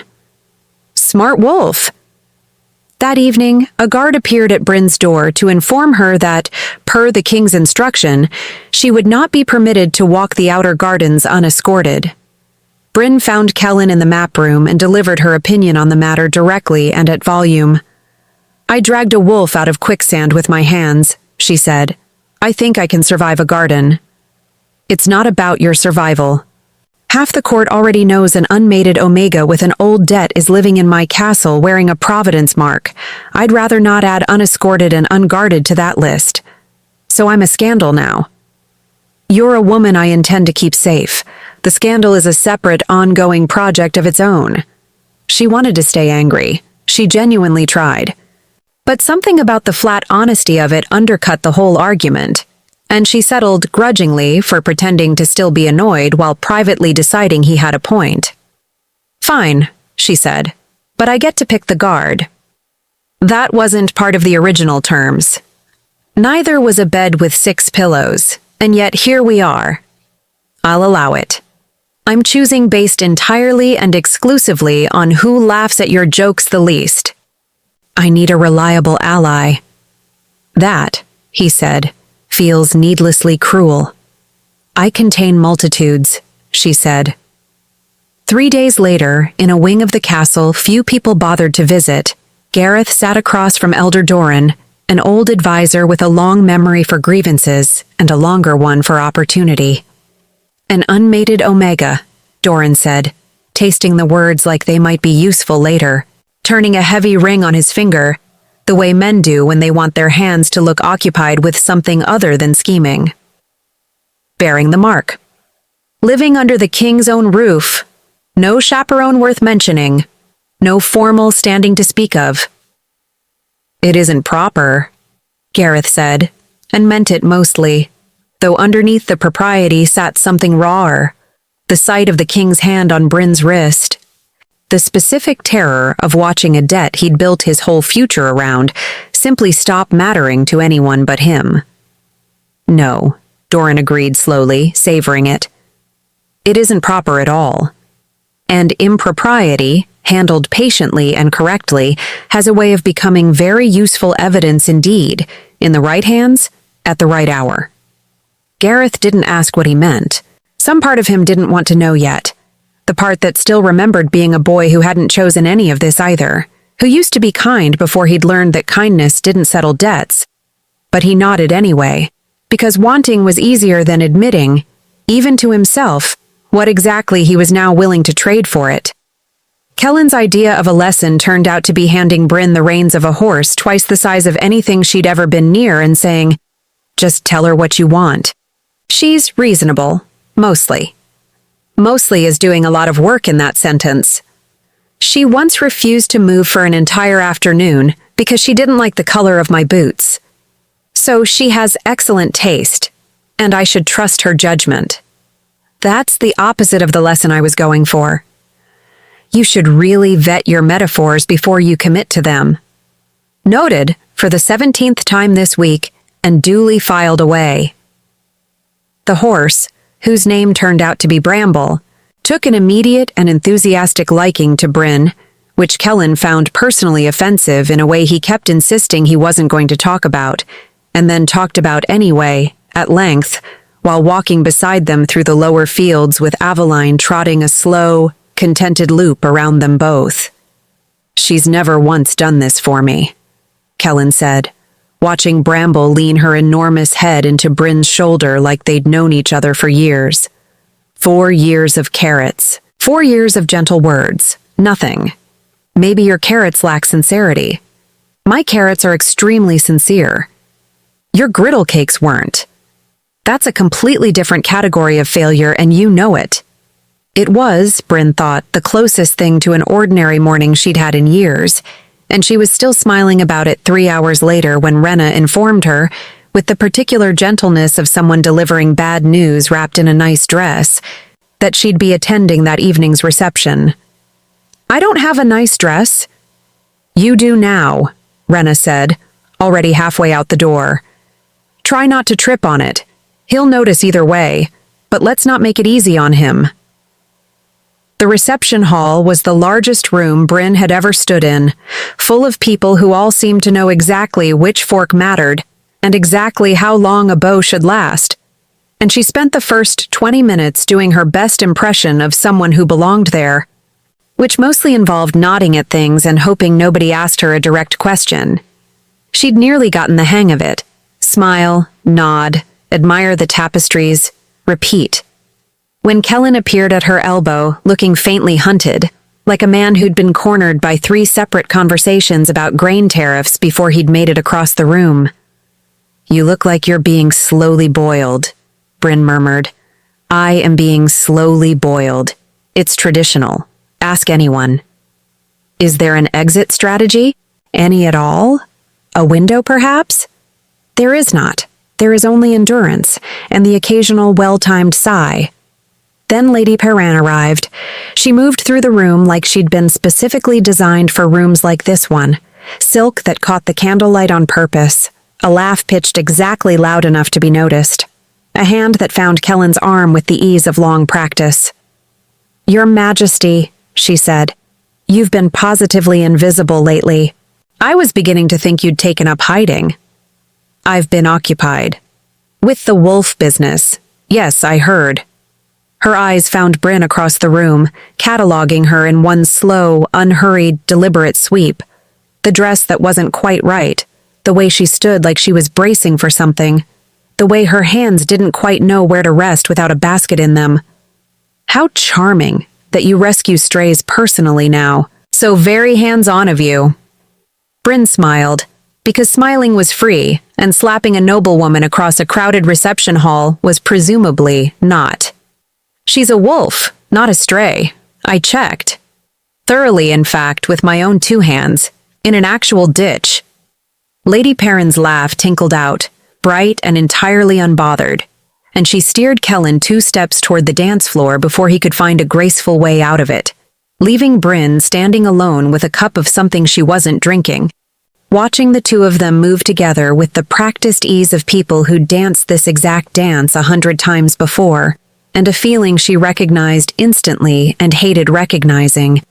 Smart wolf. That evening, a guard appeared at Bryn's door to inform her that, per the king's instruction, she would not be permitted to walk the outer gardens unescorted. Bryn found Kellen in the map room and delivered her opinion on the matter directly and at volume. I dragged a wolf out of quicksand with my hands, she said. I think I can survive a garden. It's not about your survival. Half the court already knows an unmated Omega with an old debt is living in my castle wearing a Providence mark. I'd rather not add unescorted and unguarded to that list. So I'm a scandal now. You're a woman I intend to keep safe. The scandal is a separate, ongoing project of its own. She wanted to stay angry. She genuinely tried. But something about the flat honesty of it undercut the whole argument, and she settled grudgingly for pretending to still be annoyed while privately deciding he had a point. Fine, she said, but I get to pick the guard. That wasn't part of the original terms. Neither was a bed with 6 pillows, and yet here we are. I'll allow it. I'm choosing based entirely and exclusively on who laughs at your jokes the least. I need a reliable ally. That, he said, feels needlessly cruel. I contain multitudes, she said. 3 days later, in a wing of the castle few people bothered to visit, Gareth sat across from Elder Doran, an old advisor with a long memory for grievances and a longer one for opportunity. An unmated Omega, Doran said, tasting the words like they might be useful later, turning a heavy ring on his finger, the way men do when they want their hands to look occupied with something other than scheming. Bearing the mark. Living under the king's own roof. No chaperone worth mentioning. No formal standing to speak of. It isn't proper, Gareth said, and meant it mostly, though underneath the propriety sat something rawer, the sight of the king's hand on Bryn's wrist. The specific terror of watching a debt he'd built his whole future around simply stop mattering to anyone but him. No, Doran agreed slowly, savoring it. It isn't proper at all. And impropriety, handled patiently and correctly, has a way of becoming very useful evidence indeed, in the right hands, at the right hour. Gareth didn't ask what he meant. Some part of him didn't want to know yet. The part that still remembered being a boy who hadn't chosen any of this either, who used to be kind before he'd learned that kindness didn't settle debts. But he nodded anyway, because wanting was easier than admitting, even to himself, what exactly he was now willing to trade for it. Kellen's idea of a lesson turned out to be handing Bryn the reins of a horse twice the size of anything she'd ever been near and saying, "Just tell her what you want." She's reasonable, mostly. Mostly is doing a lot of work in that sentence. She once refused to move for an entire afternoon because she didn't like the color of my boots. So she has excellent taste, and I should trust her judgment. That's the opposite of the lesson I was going for. You should really vet your metaphors before you commit to them. Noted for the 17th time this week and duly filed away. The horse, whose name turned out to be Bramble, took an immediate and enthusiastic liking to Bryn, which Kellen found personally offensive in a way he kept insisting he wasn't going to talk about, and then talked about anyway, at length, while walking beside them through the lower fields with Aveline trotting a slow, contented loop around them both. She's never once done this for me, Kellen said, watching Bramble lean her enormous head into Bryn's shoulder like they'd known each other for years. 4 years of carrots. 4 years of gentle words. Nothing. Maybe your carrots lack sincerity. My carrots are extremely sincere. Your griddle cakes weren't. That's a completely different category of failure, and you know it. It was, Bryn thought, the closest thing to an ordinary morning she'd had in years, and she was still smiling about it 3 hours later when Rena informed her, with the particular gentleness of someone delivering bad news wrapped in a nice dress, that she'd be attending that evening's reception. I don't have a nice dress. You do now, Rena said, already halfway out the door. Try not to trip on it. He'll notice either way, but let's not make it easy on him. The reception hall was the largest room Bryn had ever stood in, full of people who all seemed to know exactly which fork mattered and exactly how long a bow should last, and she spent the first 20 minutes doing her best impression of someone who belonged there, which mostly involved nodding at things and hoping nobody asked her a direct question. She'd nearly gotten the hang of it, Smile, nod, admire the tapestries, repeat. When Kellen appeared at her elbow, looking faintly hunted, like a man who'd been cornered by 3 separate conversations about grain tariffs before he'd made it across the room. "You look like you're being slowly boiled," Bryn murmured. "I am being slowly boiled. It's traditional. Ask anyone." "Is there an exit strategy? Any at all? A window, perhaps?" "There is not. There is only endurance, and the occasional well-timed sigh." Then Lady Perrin arrived. She moved through the room like she'd been specifically designed for rooms like this one. Silk that caught the candlelight on purpose. A laugh pitched exactly loud enough to be noticed. A hand that found Kellen's arm with the ease of long practice. "Your Majesty," she said, "you've been positively invisible lately. I was beginning to think you'd taken up hiding." "I've been occupied. With the wolf business. Yes, I heard." Her eyes found Bryn across the room, cataloging her in one slow, unhurried, deliberate sweep. The dress that wasn't quite right, the way she stood like she was bracing for something, the way her hands didn't quite know where to rest without a basket in them. "How charming that you rescue strays personally now. So very hands-on of you." Bryn smiled, because smiling was free, and slapping a noblewoman across a crowded reception hall was presumably not. "She's a wolf, not a stray. I checked. Thoroughly, in fact, with my own 2 hands, in an actual ditch." Lady Perrin's laugh tinkled out, bright and entirely unbothered, and she steered Kellen 2 steps toward the dance floor before he could find a graceful way out of it, leaving Bryn standing alone with a cup of something she wasn't drinking, watching the 2 of them move together with the practiced ease of people who'd danced this exact dance 100 times before, and a feeling she recognized instantly and hated recognizing.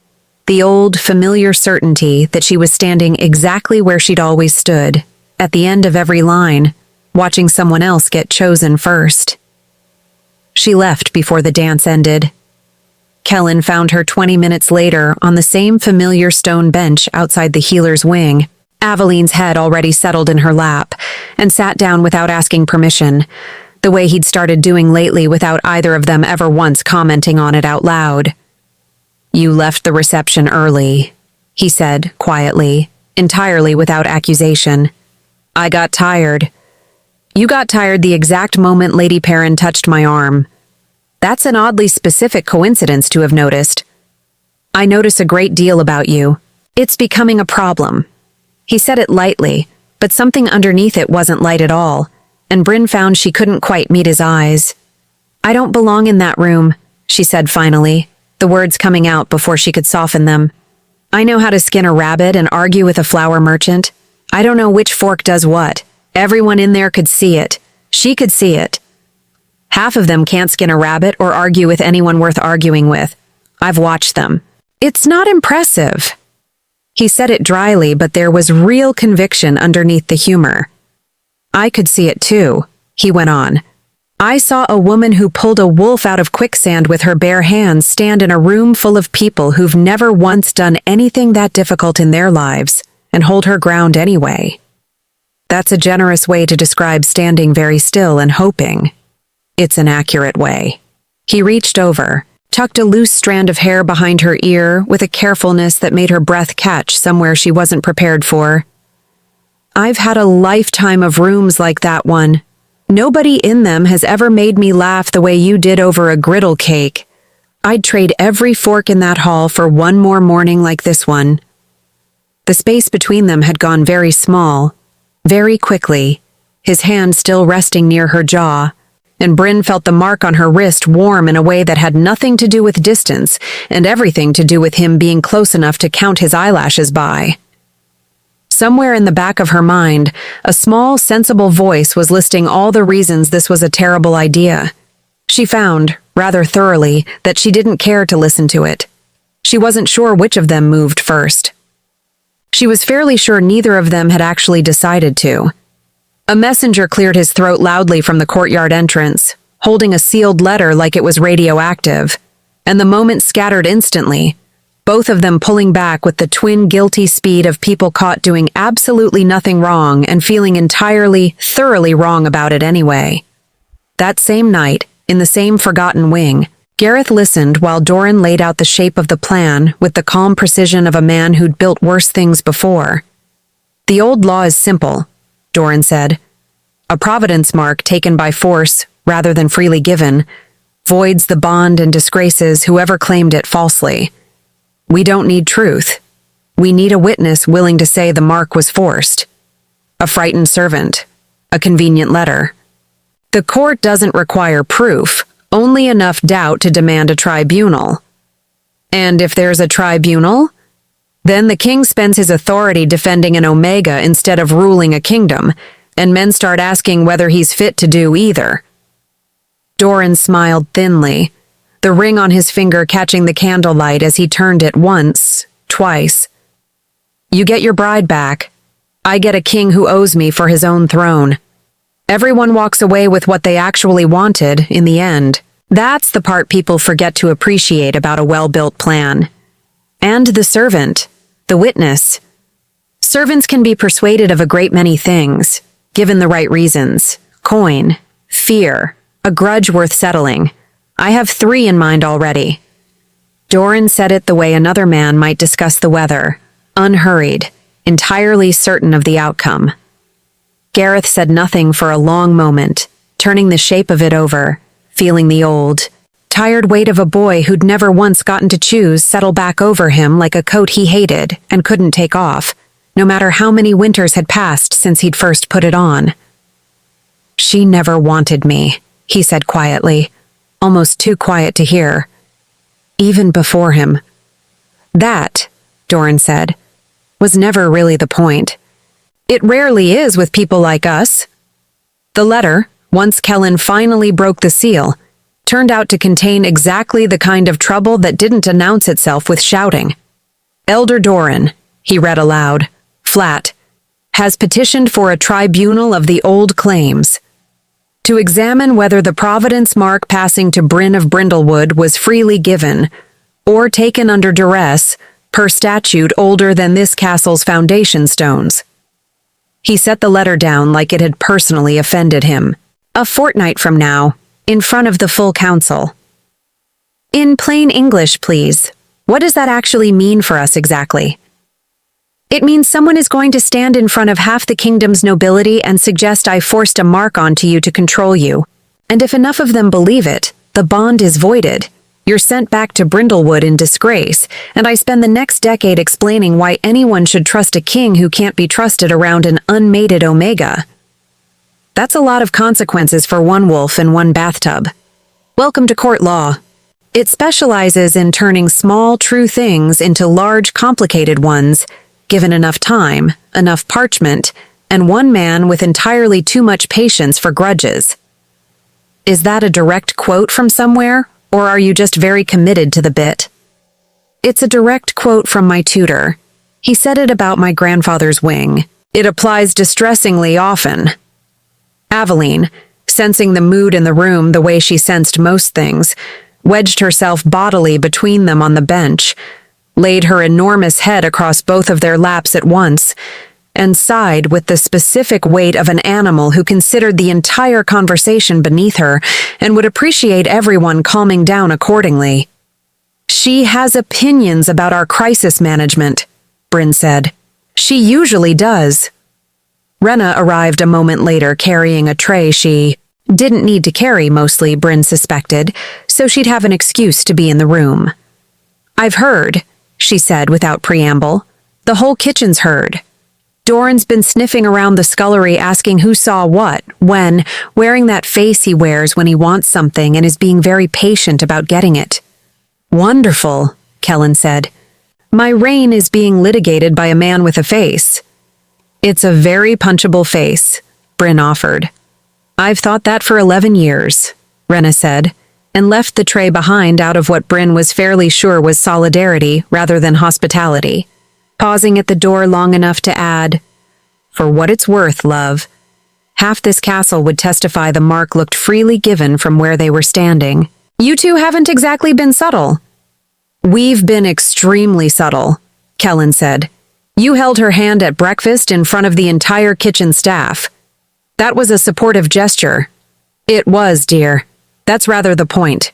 The old, familiar certainty that she was standing exactly where she'd always stood, at the end of every line, watching someone else get chosen first. She left before the dance ended. Kellen found her 20 minutes later on the same familiar stone bench outside the healer's wing, Aveline's head already settled in her lap, and sat down without asking permission, the way he'd started doing lately without either of them ever once commenting on it out loud. "You left the reception early," he said, quietly, entirely without accusation. "I got tired." "You got tired the exact moment Lady Perrin touched my arm. That's an oddly specific coincidence to have noticed. I notice a great deal about you. It's becoming a problem." He said it lightly, but something underneath it wasn't light at all, and Bryn found she couldn't quite meet his eyes. "I don't belong in that room," she said finally, the words coming out before she could soften them. "I know how to skin a rabbit and argue with a flower merchant. I don't know which fork does what. Everyone in there could see it. She could see it. Half of them can't skin a rabbit or argue with anyone worth arguing with. I've watched them. It's not impressive." He said it dryly, but there was real conviction underneath the humor. "I could see it too," he went on. "I saw a woman who pulled a wolf out of quicksand with her bare hands stand in a room full of people who've never once done anything that difficult in their lives, and hold her ground anyway. That's a generous way to describe standing very still and hoping. It's an accurate way." He reached over, tucked a loose strand of hair behind her ear with a carefulness that made her breath catch somewhere she wasn't prepared for. "I've had a lifetime of rooms like that one. Nobody in them has ever made me laugh the way you did over a griddle cake. I'd trade every fork in that hall for one more morning like this one." The space between them had gone very small, very quickly, his hand still resting near her jaw, and Bryn felt the mark on her wrist warm in a way that had nothing to do with distance and everything to do with him being close enough to count his eyelashes by. Somewhere in the back of her mind, a small, sensible voice was listing all the reasons this was a terrible idea. She found, rather thoroughly, that she didn't care to listen to it. She wasn't sure which of them moved first. She was fairly sure neither of them had actually decided to. A messenger cleared his throat loudly from the courtyard entrance, holding a sealed letter like it was radioactive, and the moment scattered instantly, both of them pulling back with the twin guilty speed of people caught doing absolutely nothing wrong and feeling entirely, thoroughly wrong about it anyway. That same night, in the same forgotten wing, Gareth listened while Doran laid out the shape of the plan with the calm precision of a man who'd built worse things before. "The old law is simple," Doran said. "A providence mark taken by force rather than freely given voids the bond and disgraces whoever claimed it falsely. We don't need truth. We need a witness willing to say the mark was forced. A frightened servant. A convenient letter. The court doesn't require proof, only enough doubt to demand a tribunal. And if there's a tribunal, then the king spends his authority defending an omega instead of ruling a kingdom, and men start asking whether he's fit to do either." Doran smiled thinly, the ring on his finger catching the candlelight as he turned it once, twice. "You get your bride back. I get a king who owes me for his own throne. Everyone walks away with what they actually wanted in the end. That's the part people forget to appreciate about a well-built plan. And the servant, the witness. Servants can be persuaded of a great many things, given the right reasons. Coin, fear, a grudge worth settling. I have 3 in mind already." Doran said it the way another man might discuss the weather, unhurried, entirely certain of the outcome. Gareth said nothing for a long moment, turning the shape of it over, feeling the old, tired weight of a boy who'd never once gotten to choose settle back over him like a coat he hated and couldn't take off, no matter how many winters had passed since he'd first put it on. "She never wanted me," he said quietly, almost too quiet to hear. "Even before him." "That," Doran said, "was never really the point. It rarely is with people like us." The letter, once Kellen finally broke the seal, turned out to contain exactly the kind of trouble that didn't announce itself with shouting. "Elder Doran," he read aloud, flat, "has petitioned for a tribunal of the old claims to examine whether the Providence mark passing to Bryn of Brindlewood was freely given or taken under duress per statute older than this castle's foundation stones." He set the letter down like it had personally offended him. "A fortnight from now, in front of the full council." "In plain English, please. What does that actually mean for us exactly?" "It means someone is going to stand in front of half the kingdom's nobility and suggest I forced a mark onto you to control you. And if enough of them believe it, the bond is voided. You're sent back to Brindlewood in disgrace, and I spend the next decade explaining why anyone should trust a king who can't be trusted around an unmated omega. That's a lot of consequences for one wolf in one bathtub. Welcome to court law. It specializes in turning small, true things into large, complicated ones, given enough time, enough parchment, and one man with entirely too much patience for grudges." "Is that a direct quote from somewhere, or are you just very committed to the bit?" "It's a direct quote from my tutor. He said it about my grandfather's wing. It applies distressingly often." Aveline, sensing the mood in the room the way she sensed most things, wedged herself bodily between them on the bench, laid her enormous head across both of their laps at once, and sighed with the specific weight of an animal who considered the entire conversation beneath her and would appreciate everyone calming down accordingly. "She has opinions about our crisis management," Bryn said. "She usually does." Rena arrived a moment later carrying a tray she didn't need to carry mostly, Bryn suspected, so she'd have an excuse to be in the room. "I've heard," she said without preamble. "The whole kitchen's heard. Doran's been sniffing around the scullery asking who saw what, when, wearing that face he wears when he wants something and is being very patient about getting it." "Wonderful," Kellen said. "My reign is being litigated by a man with a face." "It's a very punchable face," Bryn offered. "I've thought that for 11 years, Rena said, and left the tray behind out of what Bryn was fairly sure was solidarity rather than hospitality, pausing at the door long enough to add, "For what it's worth, love. Half this castle would testify the mark looked freely given from where they were standing. You two haven't exactly been subtle." "We've been extremely subtle," Kellen said. "You held her hand at breakfast in front of the entire kitchen staff. That was a supportive gesture." "It was, dear. That's rather the point."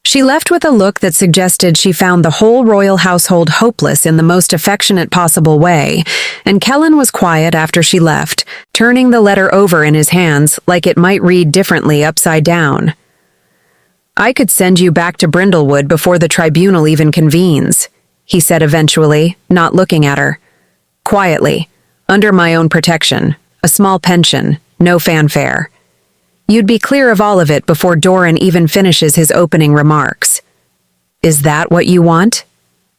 She left with a look that suggested she found the whole royal household hopeless in the most affectionate possible way, and Kellen was quiet after she left, turning the letter over in his hands like it might read differently upside down. "I could send you back to Brindlewood before the tribunal even convenes," he said eventually, not looking at her. "Quietly, under my own protection, a small pension, no fanfare. You'd be clear of all of it before Doran even finishes his opening remarks." "Is that what you want?"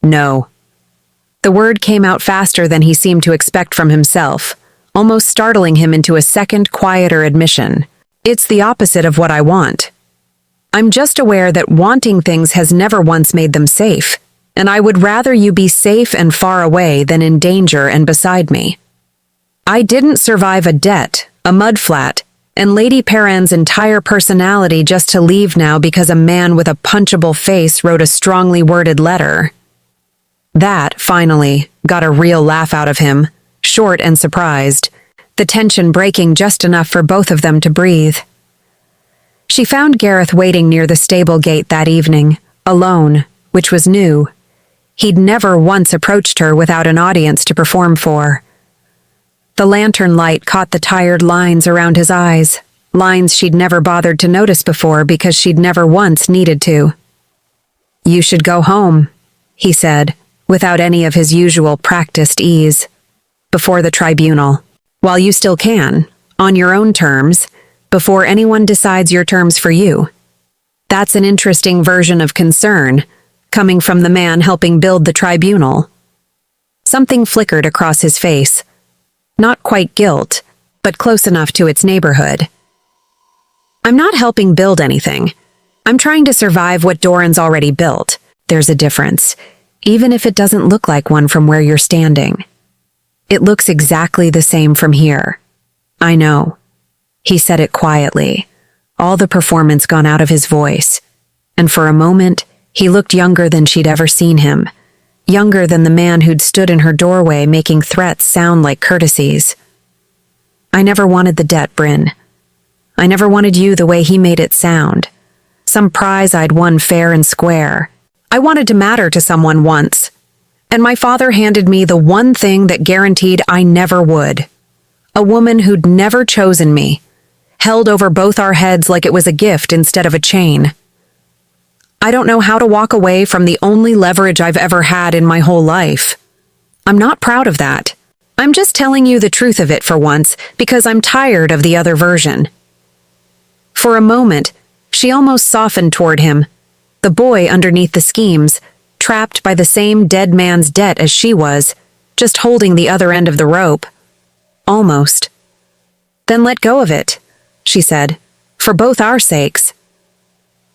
"No." The word came out faster than he seemed to expect from himself, almost startling him into a second, quieter admission. "It's the opposite of what I want. I'm just aware that wanting things has never once made them safe, and I would rather you be safe and far away than in danger and beside me. I didn't survive a debt, a mudflat, and Lady Perrin's entire personality just to leave now because a man with a punchable face wrote a strongly worded letter." That, finally, got a real laugh out of him, short and surprised, the tension breaking just enough for both of them to breathe. She found Gareth waiting near the stable gate that evening, alone, which was new. He'd never once approached her without an audience to perform for. The lantern light caught the tired lines around his eyes, lines she'd never bothered to notice before because she'd never once needed to. "You should go home," he said, without any of his usual practiced ease. "Before the tribunal. While you still can, on your own terms, before anyone decides your terms for you." That's an interesting version of concern, coming from the man helping build the tribunal. Something flickered across his face. Not quite guilt, but close enough to its neighborhood. "I'm not helping build anything. I'm trying to survive what Doran's already built. There's a difference, even if it doesn't look like one from where you're standing. It looks exactly the same from here. I know." He said it quietly, all the performance gone out of his voice, and for a moment, he looked younger than she'd ever seen him. Younger than the man who'd stood in her doorway making threats sound like courtesies. "I never wanted the debt, Bryn. I never wanted you the way he made it sound. Some prize I'd won fair and square. I wanted to matter to someone once, and my father handed me the one thing that guaranteed I never would. A woman who'd never chosen me, held over both our heads like it was a gift instead of a chain. I don't know how to walk away from the only leverage I've ever had in my whole life. I'm not proud of that. I'm just telling you the truth of it for once because I'm tired of the other version." For a moment, she almost softened toward him, the boy underneath the schemes, trapped by the same dead man's debt as she was, just holding the other end of the rope. Almost. "Then let go of it," she said, "for both our sakes."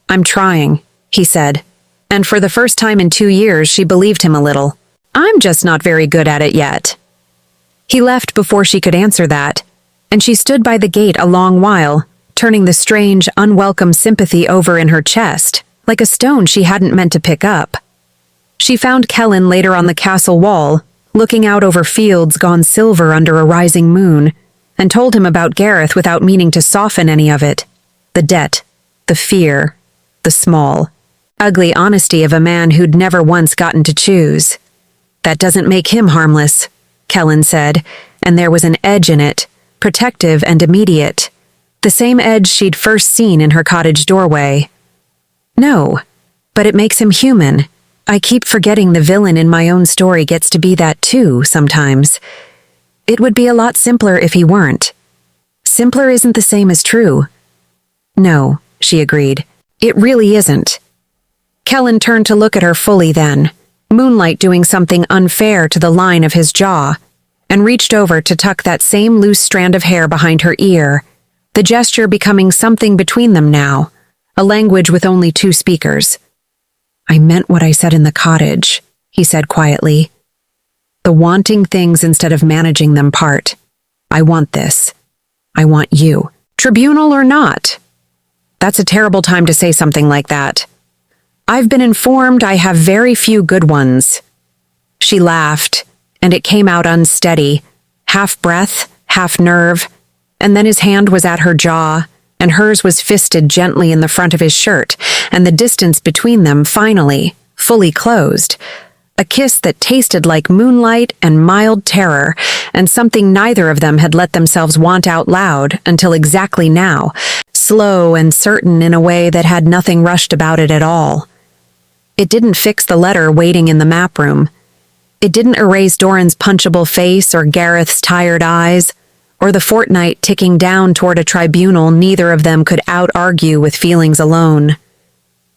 "I'm trying," he said, and for the first time in 2 years she believed him a little. "I'm just not very good at it yet." He left before she could answer that, and she stood by the gate a long while, turning the strange, unwelcome sympathy over in her chest, like a stone she hadn't meant to pick up. She found Kellen later on the castle wall, looking out over fields gone silver under a rising moon, and told him about Gareth without meaning to soften any of it. The debt, the fear, the small, ugly honesty of a man who'd never once gotten to choose. "That doesn't make him harmless," Kellen said, and there was an edge in it, protective and immediate, the same edge she'd first seen in her cottage doorway. "No, but it makes him human. I keep forgetting the villain in my own story gets to be that too, sometimes. It would be a lot simpler if he weren't. Simpler isn't the same as true." "No," she agreed. "It really isn't." Kellen turned to look at her fully then, moonlight doing something unfair to the line of his jaw, and reached over to tuck that same loose strand of hair behind her ear, the gesture becoming something between them now, a language with only 2 speakers. "I meant what I said in the cottage," he said quietly. "The wanting things instead of managing them part. I want this. I want you. Tribunal or not." "That's a terrible time to say something like that." I've been informed I have very few good ones." She laughed, and it came out unsteady, half breath, half nerve, and then his hand was at her jaw, and hers was fisted gently in the front of his shirt, and the distance between them finally, fully closed. A kiss that tasted like moonlight and mild terror, and something neither of them had let themselves want out loud until exactly now, slow and certain in a way that had nothing rushed about it at all. It didn't fix the letter waiting in the map room. It didn't erase Doran's punchable face or Gareth's tired eyes, or the fortnight ticking down toward a tribunal neither of them could out-argue with feelings alone.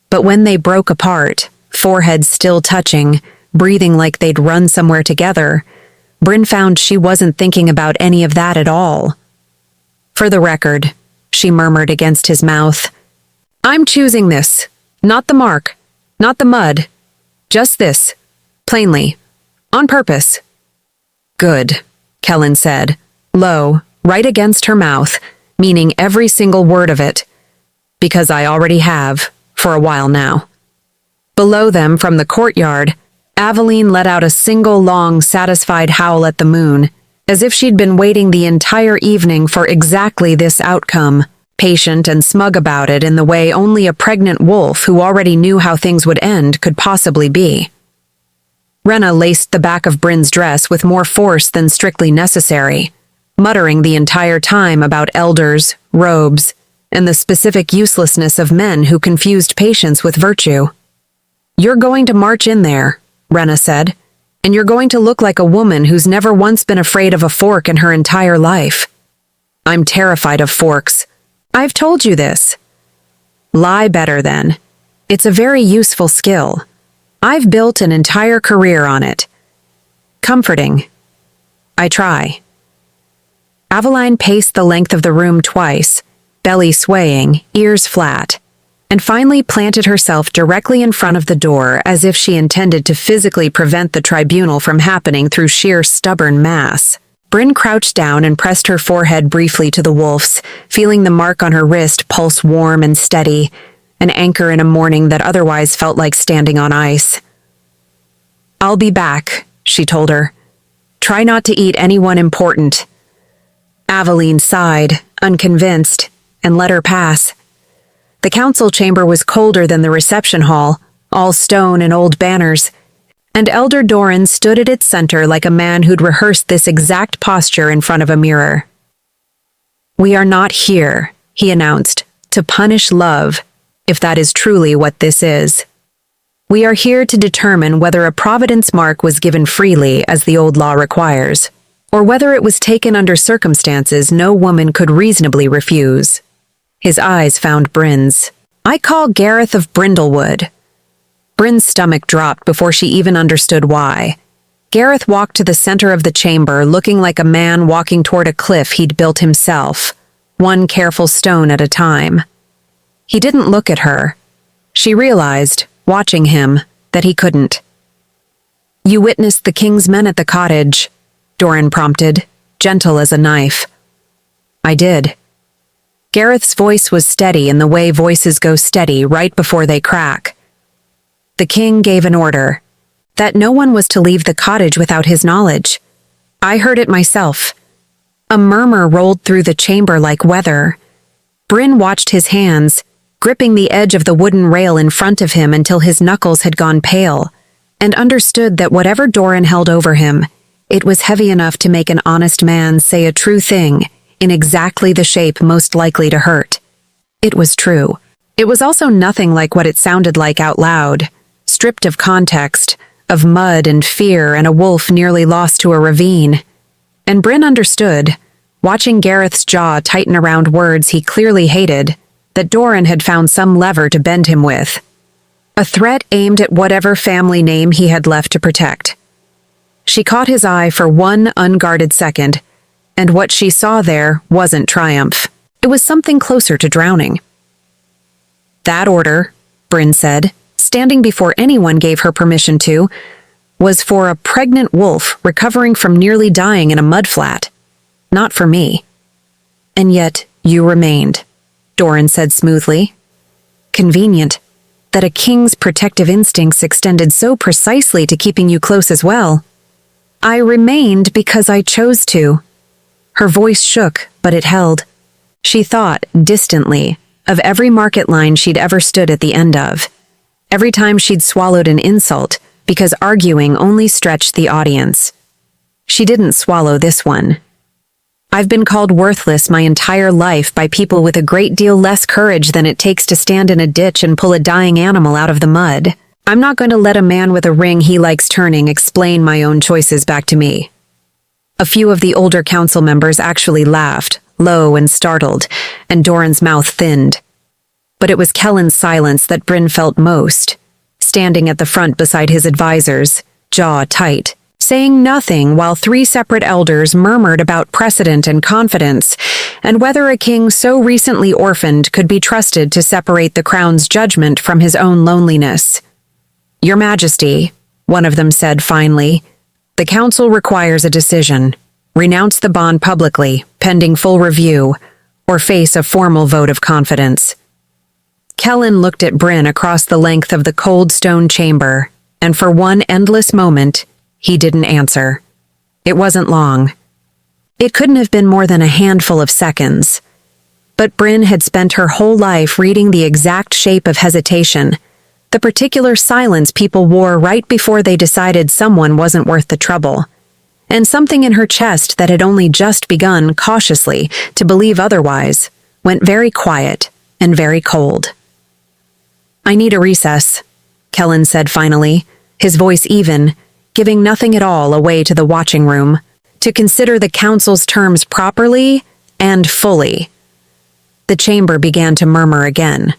But when they broke apart, foreheads still touching, breathing like they'd run somewhere together, Bryn found she wasn't thinking about any of that at all. "For the record," she murmured against his mouth, "I'm choosing this. Not the mark. Not the mud. Just this. Plainly. On purpose." "Good," Kellen said, low, right against her mouth, meaning every single word of it. "Because I already have, for a while now." Below them, from the courtyard, Aveline let out a single long, satisfied howl at the moon, as if she'd been waiting the entire evening for exactly this outcome, patient and smug about it in the way only a pregnant wolf who already knew how things would end could possibly be. Rena laced the back of Bryn's dress with more force than strictly necessary, muttering the entire time about elders, robes, and the specific uselessness of men who confused patience with virtue. "You're going to march in there," Rena said, "and you're going to look like a woman who's never once been afraid of a fork in her entire life." "I'm terrified of forks. I've told you this." "Lie better, then. It's a very useful skill. I've built an entire career on it." "Comforting. I try." Aveline paced the length of the room twice, belly swaying, ears flat, and finally planted herself directly in front of the door as if she intended to physically prevent the tribunal from happening through sheer stubborn mass. Bryn crouched down and pressed her forehead briefly to the wolf's, feeling the mark on her wrist pulse warm and steady, an anchor in a morning that otherwise felt like standing on ice. "I'll be back," she told her. "Try not to eat anyone important." Aveline sighed, unconvinced, and let her pass. The council chamber was colder than the reception hall, all stone and old banners, and Elder Doran stood at its center like a man who'd rehearsed this exact posture in front of a mirror. "We are not here," he announced, "to punish love, if that is truly what this is. We are here to determine whether a providence mark was given freely, as the old law requires, or whether it was taken under circumstances no woman could reasonably refuse." His eyes found Bryn's. "I call Gareth of Brindlewood." Bryn's stomach dropped before she even understood why. Gareth walked to the center of the chamber, looking like a man walking toward a cliff he'd built himself, one careful stone at a time. He didn't look at her. She realized, watching him, that he couldn't. "You witnessed the king's men at the cottage," Doran prompted, gentle as a knife. "I did." Gareth's voice was steady in the way voices go steady right before they crack. "The king gave an order that no one was to leave the cottage without his knowledge. I heard it myself." A murmur rolled through the chamber like weather. Bryn watched his hands, gripping the edge of the wooden rail in front of him until his knuckles had gone pale, and understood that whatever Doran held over him, it was heavy enough to make an honest man say a true thing in exactly the shape most likely to hurt. It was true. It was also nothing like what it sounded like out loud, stripped of context, of mud and fear and a wolf nearly lost to a ravine. And Bryn understood, watching Gareth's jaw tighten around words he clearly hated, that Doran had found some lever to bend him with. A threat aimed at whatever family name he had left to protect. She caught his eye for one unguarded second, and what she saw there wasn't triumph. It was something closer to drowning. "That order," Bryn said, standing before anyone gave her permission to, "was for a pregnant wolf recovering from nearly dying in a mudflat. Not for me." "And yet you remained," Doran said smoothly. "Convenient. that a king's protective instincts extended so precisely to keeping you close as well. I remained because I chose to. Her voice shook, but it held. She thought, distantly, of every market line she'd ever stood at the end of. Every time she'd swallowed an insult, because arguing only stretched the audience. She didn't swallow this one. I've been called worthless my entire life by people with a great deal less courage than it takes to stand in a ditch and pull a dying animal out of the mud. I'm not going to let a man with a ring he likes turning explain my own choices back to me. A few of the older council members actually laughed, low and startled, and Doran's mouth thinned. But it was Kellen's silence that Bryn felt most, standing at the front beside his advisors, jaw tight, saying nothing while 3 separate elders murmured about precedent and confidence, and whether a king so recently orphaned could be trusted to separate the crown's judgment from his own loneliness. Your Majesty, one of them said finally, the council requires a decision. Renounce the bond publicly, pending full review, or face a formal vote of confidence. Kellen looked at Bryn across the length of the cold stone chamber, and for one endless moment, he didn't answer. It wasn't long. It couldn't have been more than a handful of seconds. But Bryn had spent her whole life reading the exact shape of hesitation, the particular silence people wore right before they decided someone wasn't worth the trouble, and something in her chest that had only just begun, cautiously, to believe otherwise, went very quiet and very cold. I need a recess, Kellen said finally, his voice even, giving nothing at all away to the watching room, to consider the council's terms properly and fully. The chamber began to murmur again.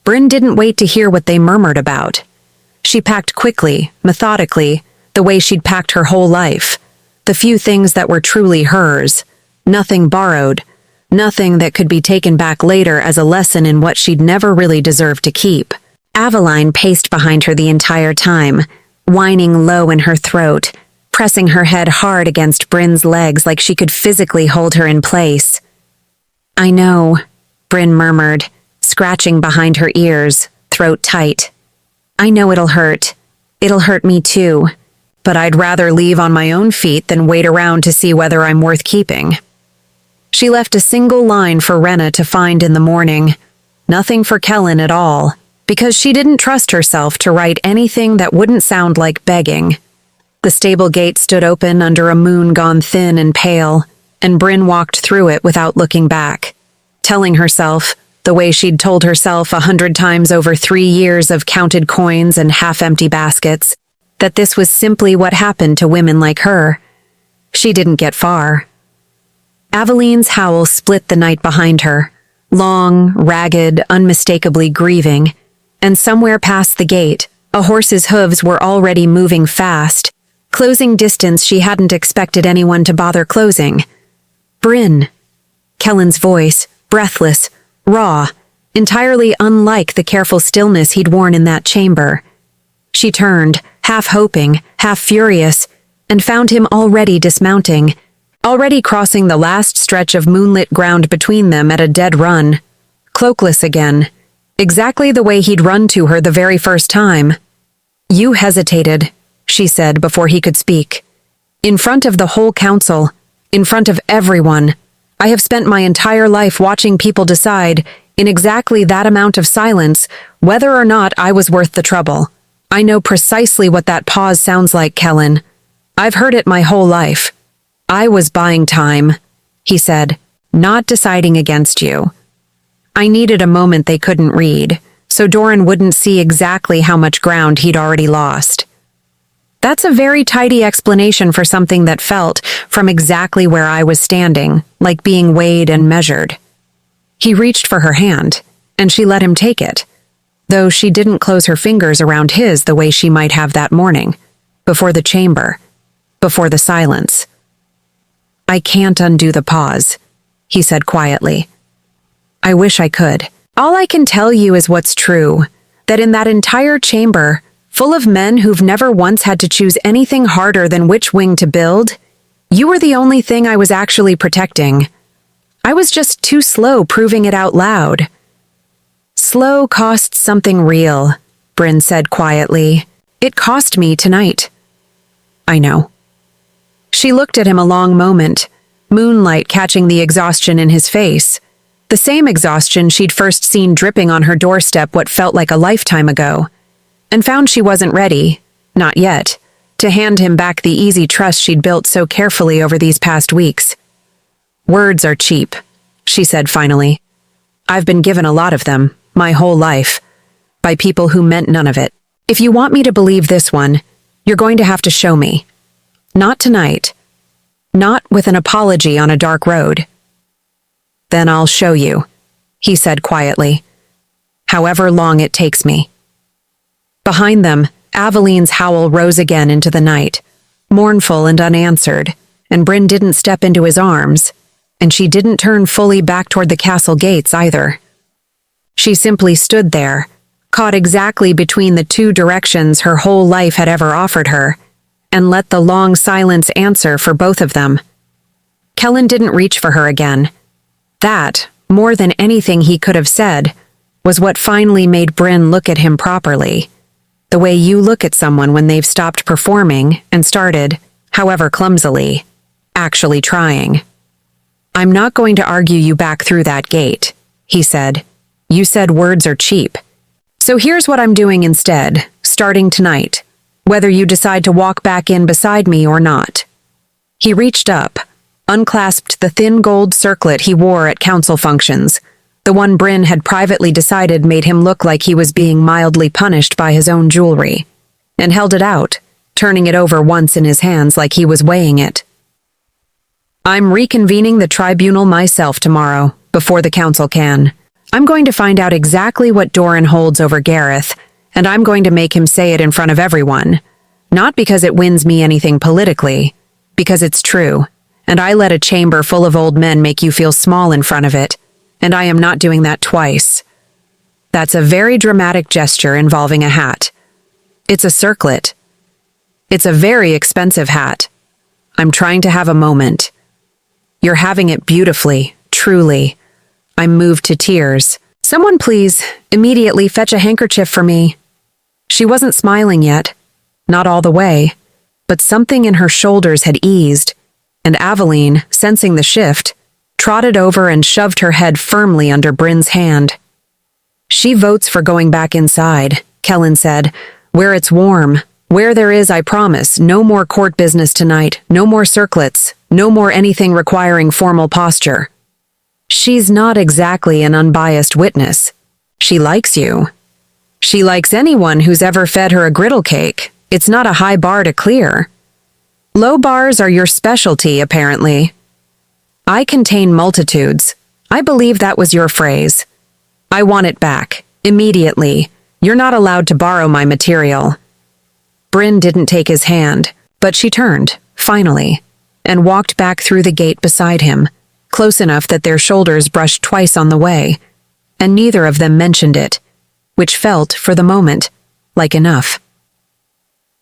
Bryn didn't wait to hear what they murmured about. She packed quickly, methodically, the way she'd packed her whole life, the few things that were truly hers, nothing borrowed, nothing that could be taken back later as a lesson in what she'd never really deserved to keep. Aveline paced behind her the entire time, whining low in her throat, pressing her head hard against Bryn's legs like she could physically hold her in place. I know, Bryn murmured, scratching behind her ears, throat tight. I know it'll hurt. It'll hurt me too. But I'd rather leave on my own feet than wait around to see whether I'm worth keeping. She left a single line for Renna to find in the morning. Nothing for Kellen at all, because she didn't trust herself to write anything that wouldn't sound like begging. The stable gate stood open under a moon gone thin and pale, and Bryn walked through it without looking back, telling herself, the way she'd told herself 100 times over 3 years of counted coins and half-empty baskets, that this was simply what happened to women like her. She didn't get far. Aveline's howl split the night behind her, long, ragged, unmistakably grieving, and somewhere past the gate, a horse's hooves were already moving fast, closing distance she hadn't expected anyone to bother closing. Bryn. Kellen's voice, breathless, raw, entirely unlike the careful stillness he'd worn in that chamber. She turned, half hoping, half furious, and found him already dismounting, already crossing the last stretch of moonlit ground between them at a dead run, cloakless again, exactly the way he'd run to her the very first time. You hesitated, she said before he could speak. In front of the whole council, in front of everyone, I have spent my entire life watching people decide, in exactly that amount of silence, whether or not I was worth the trouble. I know precisely what that pause sounds like, Kellen. I've heard it my whole life. I was buying time, he said, not deciding against you. I needed a moment they couldn't read, so Doran wouldn't see exactly how much ground he'd already lost. That's a very tidy explanation for something that felt, from exactly where I was standing, like being weighed and measured. He reached for her hand, and she let him take it, though she didn't close her fingers around his the way she might have that morning, before the chamber, before the silence. I can't undo the pause, he said quietly. I wish I could. All I can tell you is what's true, that in that entire chamber, full of men who've never once had to choose anything harder than which wing to build, you were the only thing I was actually protecting. I was just too slow proving it out loud. Slow costs something real, Bryn said quietly. It cost me tonight. I know. She looked at him a long moment, moonlight catching the exhaustion in his face. The same exhaustion she'd first seen dripping on her doorstep what felt like a lifetime ago, and found she wasn't ready, not yet, to hand him back the easy trust she'd built so carefully over these past weeks. Words are cheap, she said finally. I've been given a lot of them, my whole life, by people who meant none of it. If you want me to believe this one, you're going to have to show me. Not tonight. Not with an apology on a dark road. Then I'll show you, he said quietly. However long it takes me. Behind them, Aveline's howl rose again into the night, mournful and unanswered, and Bryn didn't step into his arms, and she didn't turn fully back toward the castle gates either. She simply stood there, caught exactly between the two directions her whole life had ever offered her, and let the long silence answer for both of them. Kellen didn't reach for her again. That, more than anything he could have said, was what finally made Bryn look at him properly. The way you look at someone when they've stopped performing and started, however clumsily, actually trying. I'm not going to argue you back through that gate, he said. You said words are cheap. So here's what I'm doing instead, starting tonight, whether you decide to walk back in beside me or not. He reached up, unclasped the thin gold circlet he wore at council functions, the one Bryn had privately decided made him look like he was being mildly punished by his own jewelry, and held it out, turning it over once in his hands like he was weighing it. I'm reconvening the tribunal myself tomorrow, before the council can. I'm going to find out exactly what Doran holds over Gareth, and I'm going to make him say it in front of everyone. Not because it wins me anything politically, because it's true, and I let a chamber full of old men make you feel small in front of it, and I am not doing that twice. That's a very dramatic gesture involving a hat. It's a circlet. It's a very expensive hat. I'm trying to have a moment. You're having it beautifully, truly. I'm moved to tears. Someone please, immediately fetch a handkerchief for me. She wasn't smiling yet. Not all the way. But something in her shoulders had eased, and Aveline, sensing the shift, trotted over and shoved her head firmly under Bryn's hand. She votes for going back inside, Kellen said, where it's warm, where there is, I promise, no more court business tonight, no more circlets, no more anything requiring formal posture. She's not exactly an unbiased witness. She likes you. She likes anyone who's ever fed her a griddle cake. It's not a high bar to clear. Low bars are your specialty, apparently. I contain multitudes. I believe that was your phrase. I want it back, immediately. You're not allowed to borrow my material. Bryn didn't take his hand, but she turned, finally, and walked back through the gate beside him, close enough that their shoulders brushed twice on the way, and neither of them mentioned it, which felt, for the moment, like enough.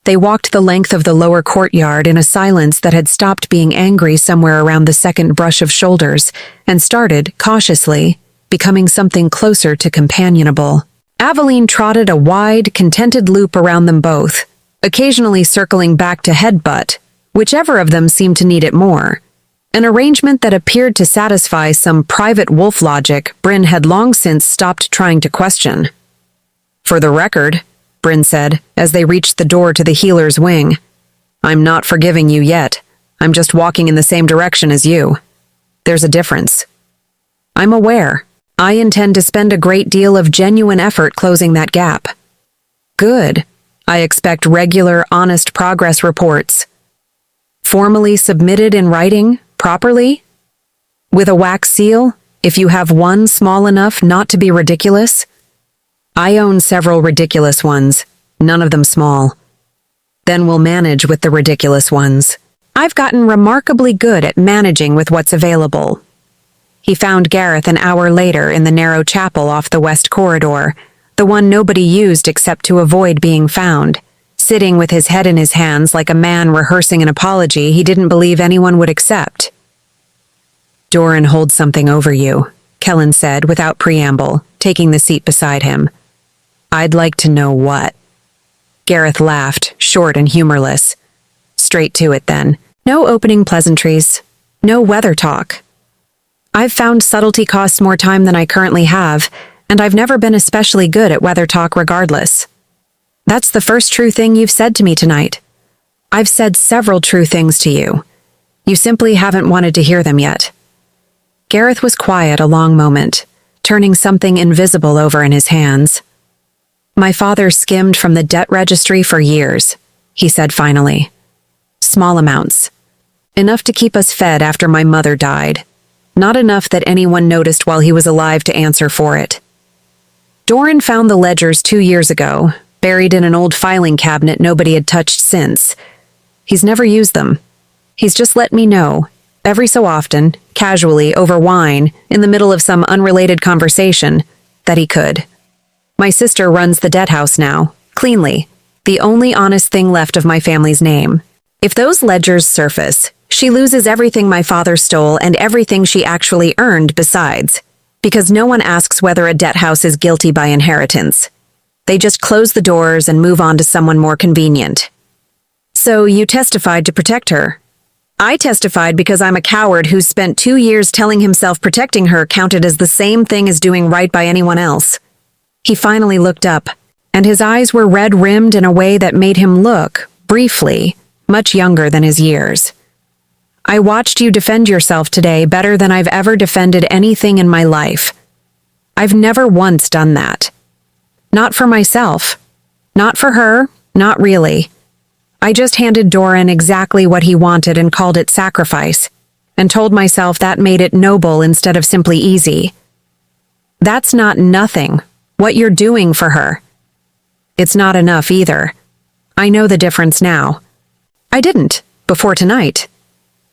They walked the length of the lower courtyard in a silence that had stopped being angry somewhere around the second brush of shoulders and started, cautiously, becoming something closer to companionable. Aveline trotted a wide, contented loop around them both, occasionally circling back to headbutt, whichever of them seemed to need it more, an arrangement that appeared to satisfy some private wolf logic Bryn had long since stopped trying to question. For the record, Bryn said, as they reached the door to the healer's wing, I'm not forgiving you yet. I'm just walking in the same direction as you. There's a difference. I'm aware. I intend to spend a great deal of genuine effort closing that gap. Good. I expect regular, honest progress reports. Formally submitted in writing, properly? With a wax seal, if you have one small enough not to be ridiculous? I own several ridiculous ones, none of them small. Then we'll manage with the ridiculous ones. I've gotten remarkably good at managing with what's available. He found Gareth an hour later in the narrow chapel off the west corridor, the one nobody used except to avoid being found, sitting with his head in his hands like a man rehearsing an apology he didn't believe anyone would accept. Doran holds something over you, Kellen said without preamble, taking the seat beside him. I'd like to know what. Gareth laughed, short and humorless. Straight to it then. No opening pleasantries. No weather talk. I've found subtlety costs more time than I currently have, and I've never been especially good at weather talk regardless. That's the first true thing you've said to me tonight. I've said several true things to you. You simply haven't wanted to hear them yet. Gareth was quiet a long moment, turning something invisible over in his hands. My father skimmed from the debt registry for years, he said finally. Small amounts. Enough to keep us fed after my mother died. Not enough that anyone noticed while he was alive to answer for it. Doran found the ledgers 2 years ago, buried in an old filing cabinet nobody had touched since. He's never used them. He's just let me know, every so often, casually, over wine, in the middle of some unrelated conversation, that he could. My sister runs the debt house now, cleanly, the only honest thing left of my family's name. If those ledgers surface, she loses everything my father stole and everything she actually earned besides, because no one asks whether a debt house is guilty by inheritance. They just close the doors and move on to someone more convenient. So you testified to protect her. I testified because I'm a coward who's spent 2 years telling himself protecting her counted as the same thing as doing right by anyone else. He finally looked up, and his eyes were red-rimmed in a way that made him look, briefly, much younger than his years. I watched you defend yourself today better than I've ever defended anything in my life. I've never once done that. Not for myself. Not for her, not really. I just handed Doran exactly what he wanted and called it sacrifice, and told myself that made it noble instead of simply easy. That's not nothing, what you're doing for her. It's not enough either. I know the difference now. I didn't, before tonight.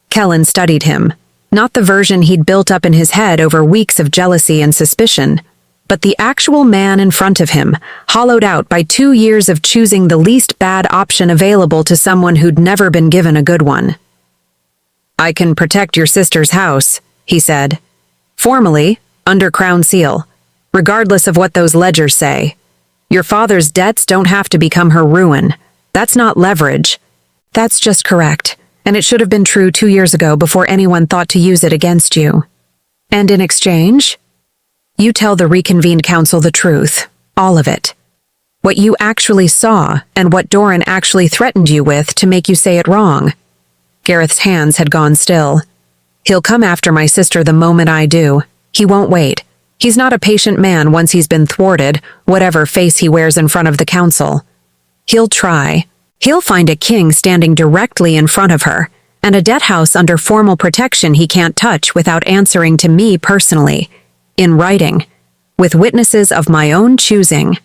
Kellen studied him, not the version he'd built up in his head over weeks of jealousy and suspicion, but the actual man in front of him, hollowed out by 2 years of choosing the least bad option available to someone who'd never been given a good one. I can protect your sister's house, he said. Formally, under crown seal, regardless of what those ledgers say. Your father's debts don't have to become her ruin. That's not leverage. That's just correct, and it should have been true 2 years ago before anyone thought to use it against you. And in exchange? You tell the reconvened council the truth, all of it. What you actually saw and what Doran actually threatened you with to make you say it wrong. Gareth's hands had gone still. He'll come after my sister the moment I do. He won't wait. He's not a patient man once he's been thwarted, whatever face he wears in front of the council. He'll try. He'll find a king standing directly in front of her, and a debt house under formal protection he can't touch without answering to me personally. In writing, with witnesses of my own choosing.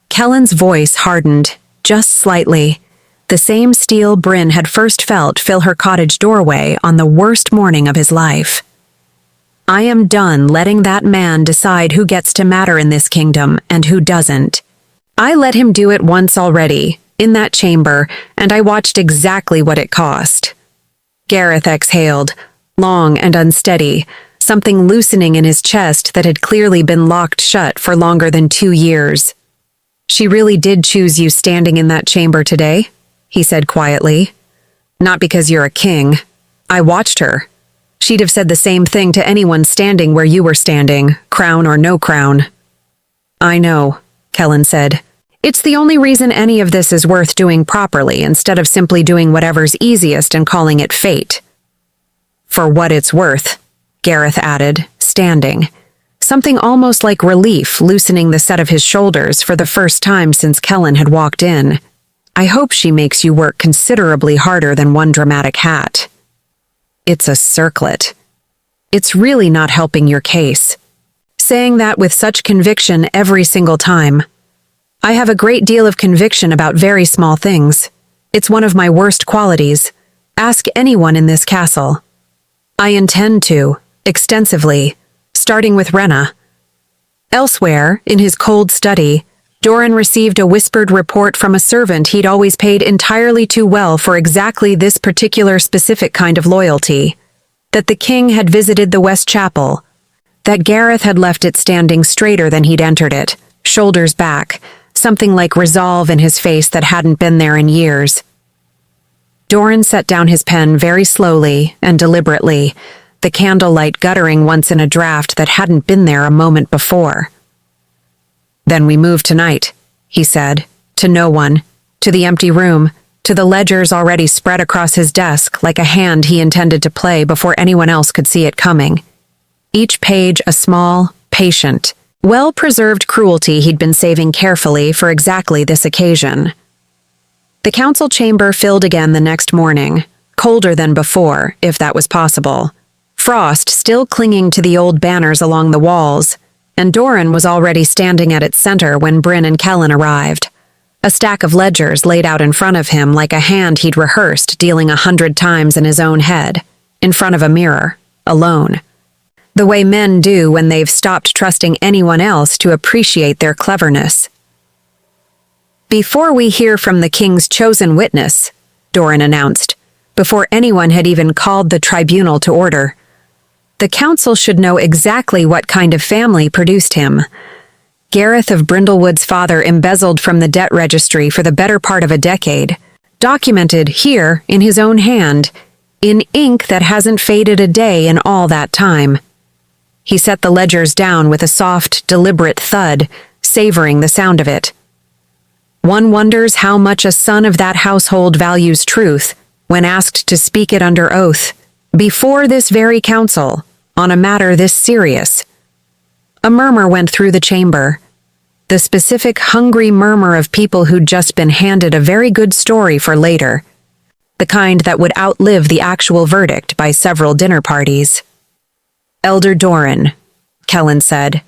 Kellen's voice hardened, just slightly. The same steel Bryn had first felt fill her cottage doorway on the worst morning of his life. I am done letting that man decide who gets to matter in this kingdom and who doesn't. I let him do it once already, in that chamber, and I watched exactly what it cost. Gareth exhaled, long and unsteady, something loosening in his chest that had clearly been locked shut for longer than 2 years. She really did choose you standing in that chamber today, he said quietly. Not because you're a king. I watched her. She'd have said the same thing to anyone standing where you were standing, crown or no crown. I know, Kellen said. It's the only reason any of this is worth doing properly instead of simply doing whatever's easiest and calling it fate. For what it's worth, Gareth added, standing, something almost like relief loosening the set of his shoulders for the first time since Kellen had walked in. I hope she makes you work considerably harder than one dramatic hat. It's a circlet. It's really not helping your case. Saying that with such conviction every single time. I have a great deal of conviction about very small things. It's one of my worst qualities. Ask anyone in this castle. I intend to. Extensively, starting with Rena. Elsewhere, in his cold study, Doran received a whispered report from a servant he'd always paid entirely too well for exactly this particular specific kind of loyalty, that the king had visited the West Chapel, that Gareth had left it standing straighter than he'd entered it, shoulders back, something like resolve in his face that hadn't been there in years. Doran set down his pen very slowly and deliberately, the candlelight guttering once in a draft that hadn't been there a moment before. "Then we move tonight," he said, to no one, to the empty room, to the ledgers already spread across his desk like a hand he intended to play before anyone else could see it coming. Each page a small, patient, well-preserved cruelty he'd been saving carefully for exactly this occasion. The council chamber filled again the next morning, colder than before, if that was possible. Frost still clinging to the old banners along the walls, and Doran was already standing at its center when Bryn and Kellen arrived. A stack of ledgers laid out in front of him like a hand he'd rehearsed dealing 100 times in his own head, in front of a mirror, alone. The way men do when they've stopped trusting anyone else to appreciate their cleverness. "Before we hear from the king's chosen witness," Doran announced, before anyone had even called the tribunal to order, "the council should know exactly what kind of family produced him. Gareth of Brindlewood's father embezzled from the debt registry for the better part of a decade, documented here in his own hand, in ink that hasn't faded a day in all that time." He set the ledgers down with a soft, deliberate thud, savoring the sound of it. "One wonders how much a son of that household values truth when asked to speak it under oath, before this very council, on a matter this serious." A murmur went through the chamber, the specific hungry murmur of people who'd just been handed a very good story for later, the kind that would outlive the actual verdict by several dinner parties. "Elder Doran," Kellen said,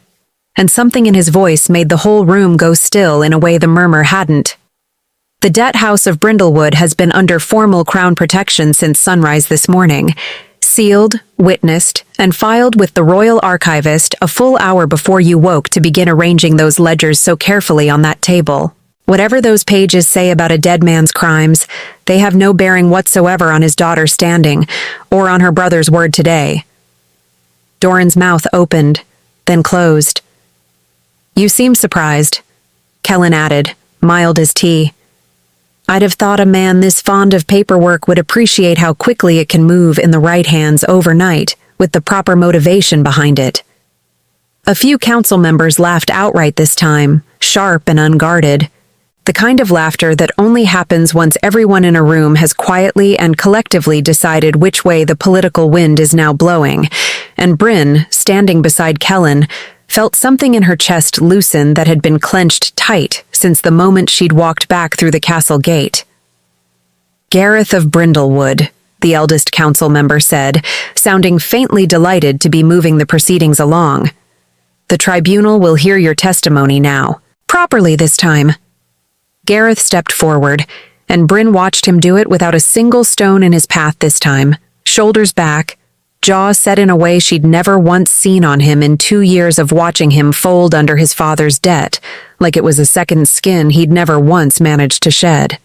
and something in his voice made the whole room go still in a way the murmur hadn't. "The debt house of Brindlewood has been under formal crown protection since sunrise this morning, sealed, witnessed, and filed with the royal archivist a full hour before you woke to begin arranging those ledgers so carefully on that table. Whatever those pages say about a dead man's crimes, they have no bearing whatsoever on his daughter's standing, or on her brother's word today." Doran's mouth opened, then closed. "You seem surprised," Kellen added, mild as tea. "I'd have thought a man this fond of paperwork would appreciate how quickly it can move in the right hands overnight, with the proper motivation behind it." A few council members laughed outright this time, sharp and unguarded. The kind of laughter that only happens once everyone in a room has quietly and collectively decided which way the political wind is now blowing, and Bryn, standing beside Kellen, felt something in her chest loosen that had been clenched tight since the moment she'd walked back through the castle gate. "Gareth of Brindlewood," the eldest council member said, sounding faintly delighted to be moving the proceedings along. "The tribunal will hear your testimony now, properly this time." Gareth stepped forward, and Bryn watched him do it without a single stone in his path this time, shoulders back, jaw set in a way she'd never once seen on him in 2 years of watching him fold under his father's debt, like it was a second skin he'd never once managed to shed.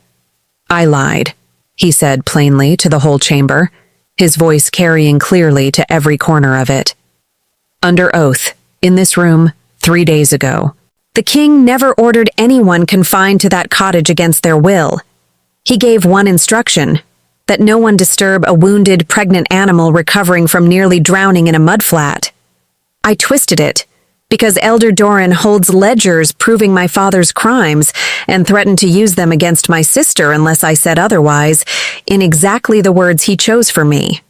"I lied," he said plainly to the whole chamber, his voice carrying clearly to every corner of it. "Under oath, in this room, 3 days ago. The king never ordered anyone confined to that cottage against their will. He gave one instruction, that no one disturb a wounded, pregnant animal recovering from nearly drowning in a mudflat. I twisted it, because Elder Doran holds ledgers proving my father's crimes and threatened to use them against my sister unless I said otherwise, in exactly the words he chose for me."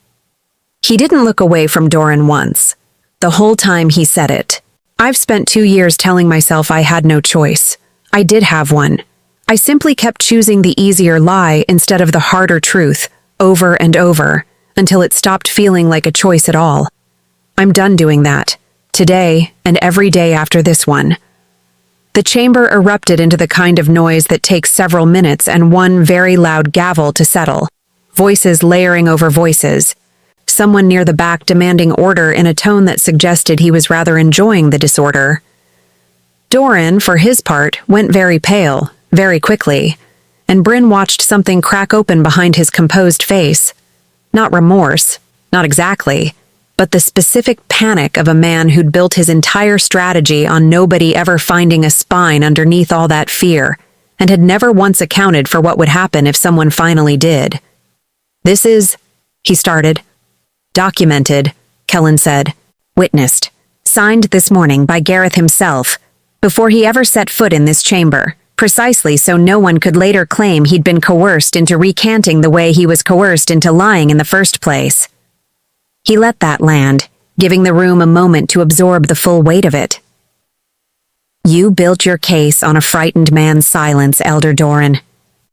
He didn't look away from Doran once, the whole time he said it. "I've spent 2 years telling myself I had no choice. I did have one. I simply kept choosing the easier lie instead of the harder truth, over and over, until it stopped feeling like a choice at all. I'm done doing that, today and every day after this one." The chamber erupted into the kind of noise that takes several minutes and one very loud gavel to settle, voices layering over voices, someone near the back demanding order in a tone that suggested he was rather enjoying the disorder. Doran, for his part, went very pale, very quickly, and Bryn watched something crack open behind his composed face. Not remorse, not exactly, but the specific panic of a man who'd built his entire strategy on nobody ever finding a spine underneath all that fear, and had never once accounted for what would happen if someone finally did. "This is," he started. "Documented," Kellen said. "Witnessed. Signed this morning by Gareth himself, before he ever set foot in this chamber, precisely so no one could later claim he'd been coerced into recanting the way he was coerced into lying in the first place." He let that land, giving the room a moment to absorb the full weight of it. "You built your case on a frightened man's silence, Elder Doran.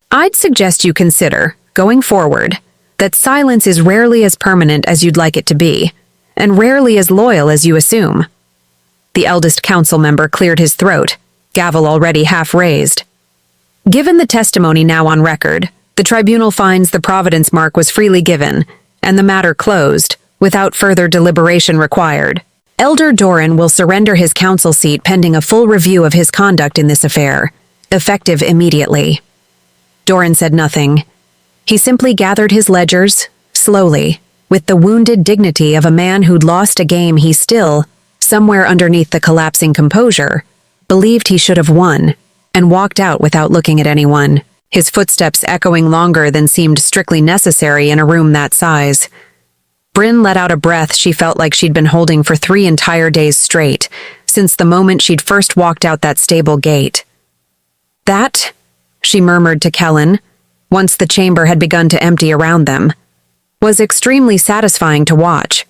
I'd suggest you consider, going forward, that silence is rarely as permanent as you'd like it to be, and rarely as loyal as you assume." The eldest council member cleared his throat, gavel already half raised. "Given the testimony now on record, the tribunal finds the Providence mark was freely given, and the matter closed, without further deliberation required. Elder Doran will surrender his council seat pending a full review of his conduct in this affair, effective immediately." Doran said nothing. He simply gathered his ledgers, slowly, with the wounded dignity of a man who'd lost a game he still, somewhere underneath the collapsing composure, believed he should have won, and walked out without looking at anyone, his footsteps echoing longer than seemed strictly necessary in a room that size. Bryn let out a breath she felt like she'd been holding for 3 entire days straight, since the moment she'd first walked out that stable gate. "That," she murmured to Kellen, once the chamber had begun to empty around them, "was extremely satisfying to watch.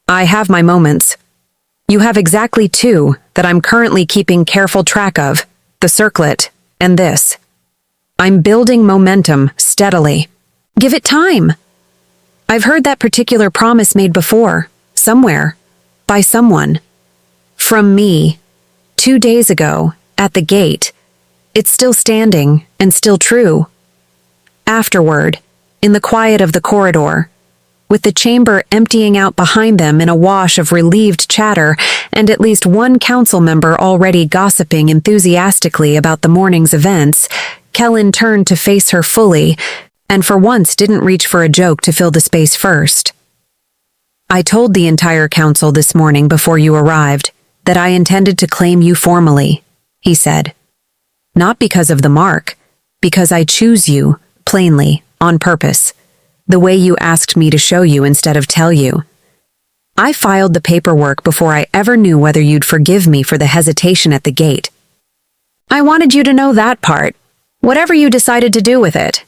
I have my moments. You have exactly 2 that I'm currently keeping careful track of, the circlet and this. I'm building momentum steadily. Give it time. I've heard that particular promise made before, somewhere, by someone. From me, 2 days ago, at the gate. It's still standing and still true. Afterward, in the quiet of the corridor, with the chamber emptying out behind them in a wash of relieved chatter and at least one council member already gossiping enthusiastically about the morning's events, Kellen turned to face her fully, and for once didn't reach for a joke to fill the space first. "I told the entire council this morning before you arrived that I intended to claim you formally," he said. "Not because of the mark, because I choose you, plainly, on purpose, the way you asked me to show you instead of tell you. I filed the paperwork before I ever knew whether you'd forgive me for the hesitation at the gate. I wanted you to know that part, whatever you decided to do with it."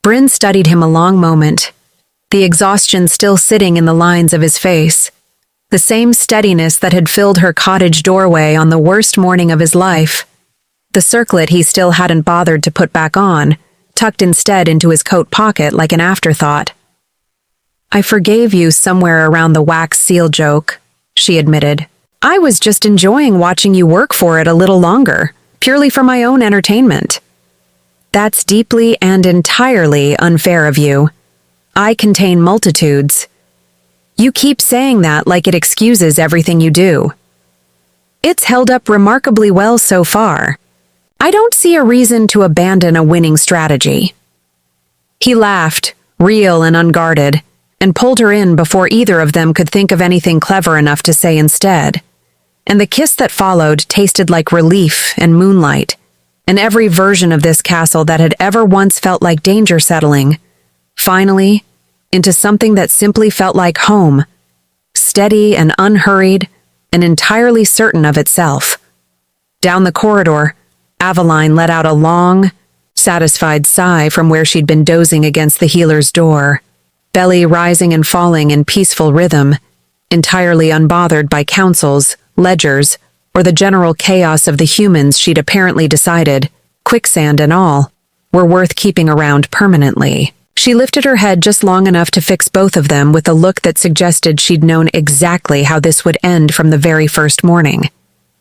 Bryn studied him a long moment, the exhaustion still sitting in the lines of his face, the same steadiness that had filled her cottage doorway on the worst morning of his life. The circlet he still hadn't bothered to put back on, tucked instead into his coat pocket like an afterthought. "I forgave you somewhere around the wax seal joke," she admitted. "I was just enjoying watching you work for it a little longer, purely for my own entertainment. That's deeply and entirely unfair of you. I contain multitudes. You keep saying that like it excuses everything you do. It's held up remarkably well so far. I don't see a reason to abandon a winning strategy." He laughed, real and unguarded, and pulled her in before either of them could think of anything clever enough to say instead. And the kiss that followed tasted like relief and moonlight, and every version of this castle that had ever once felt like danger settling, finally, into something that simply felt like home, steady and unhurried, and entirely certain of itself. Down the corridor, Aveline let out a long, satisfied sigh from where she'd been dozing against the healer's door, belly rising and falling in peaceful rhythm, entirely unbothered by councils, ledgers, or the general chaos of the humans she'd apparently decided, quicksand and all, were worth keeping around permanently. She lifted her head just long enough to fix both of them with a look that suggested she'd known exactly how this would end from the very first morning,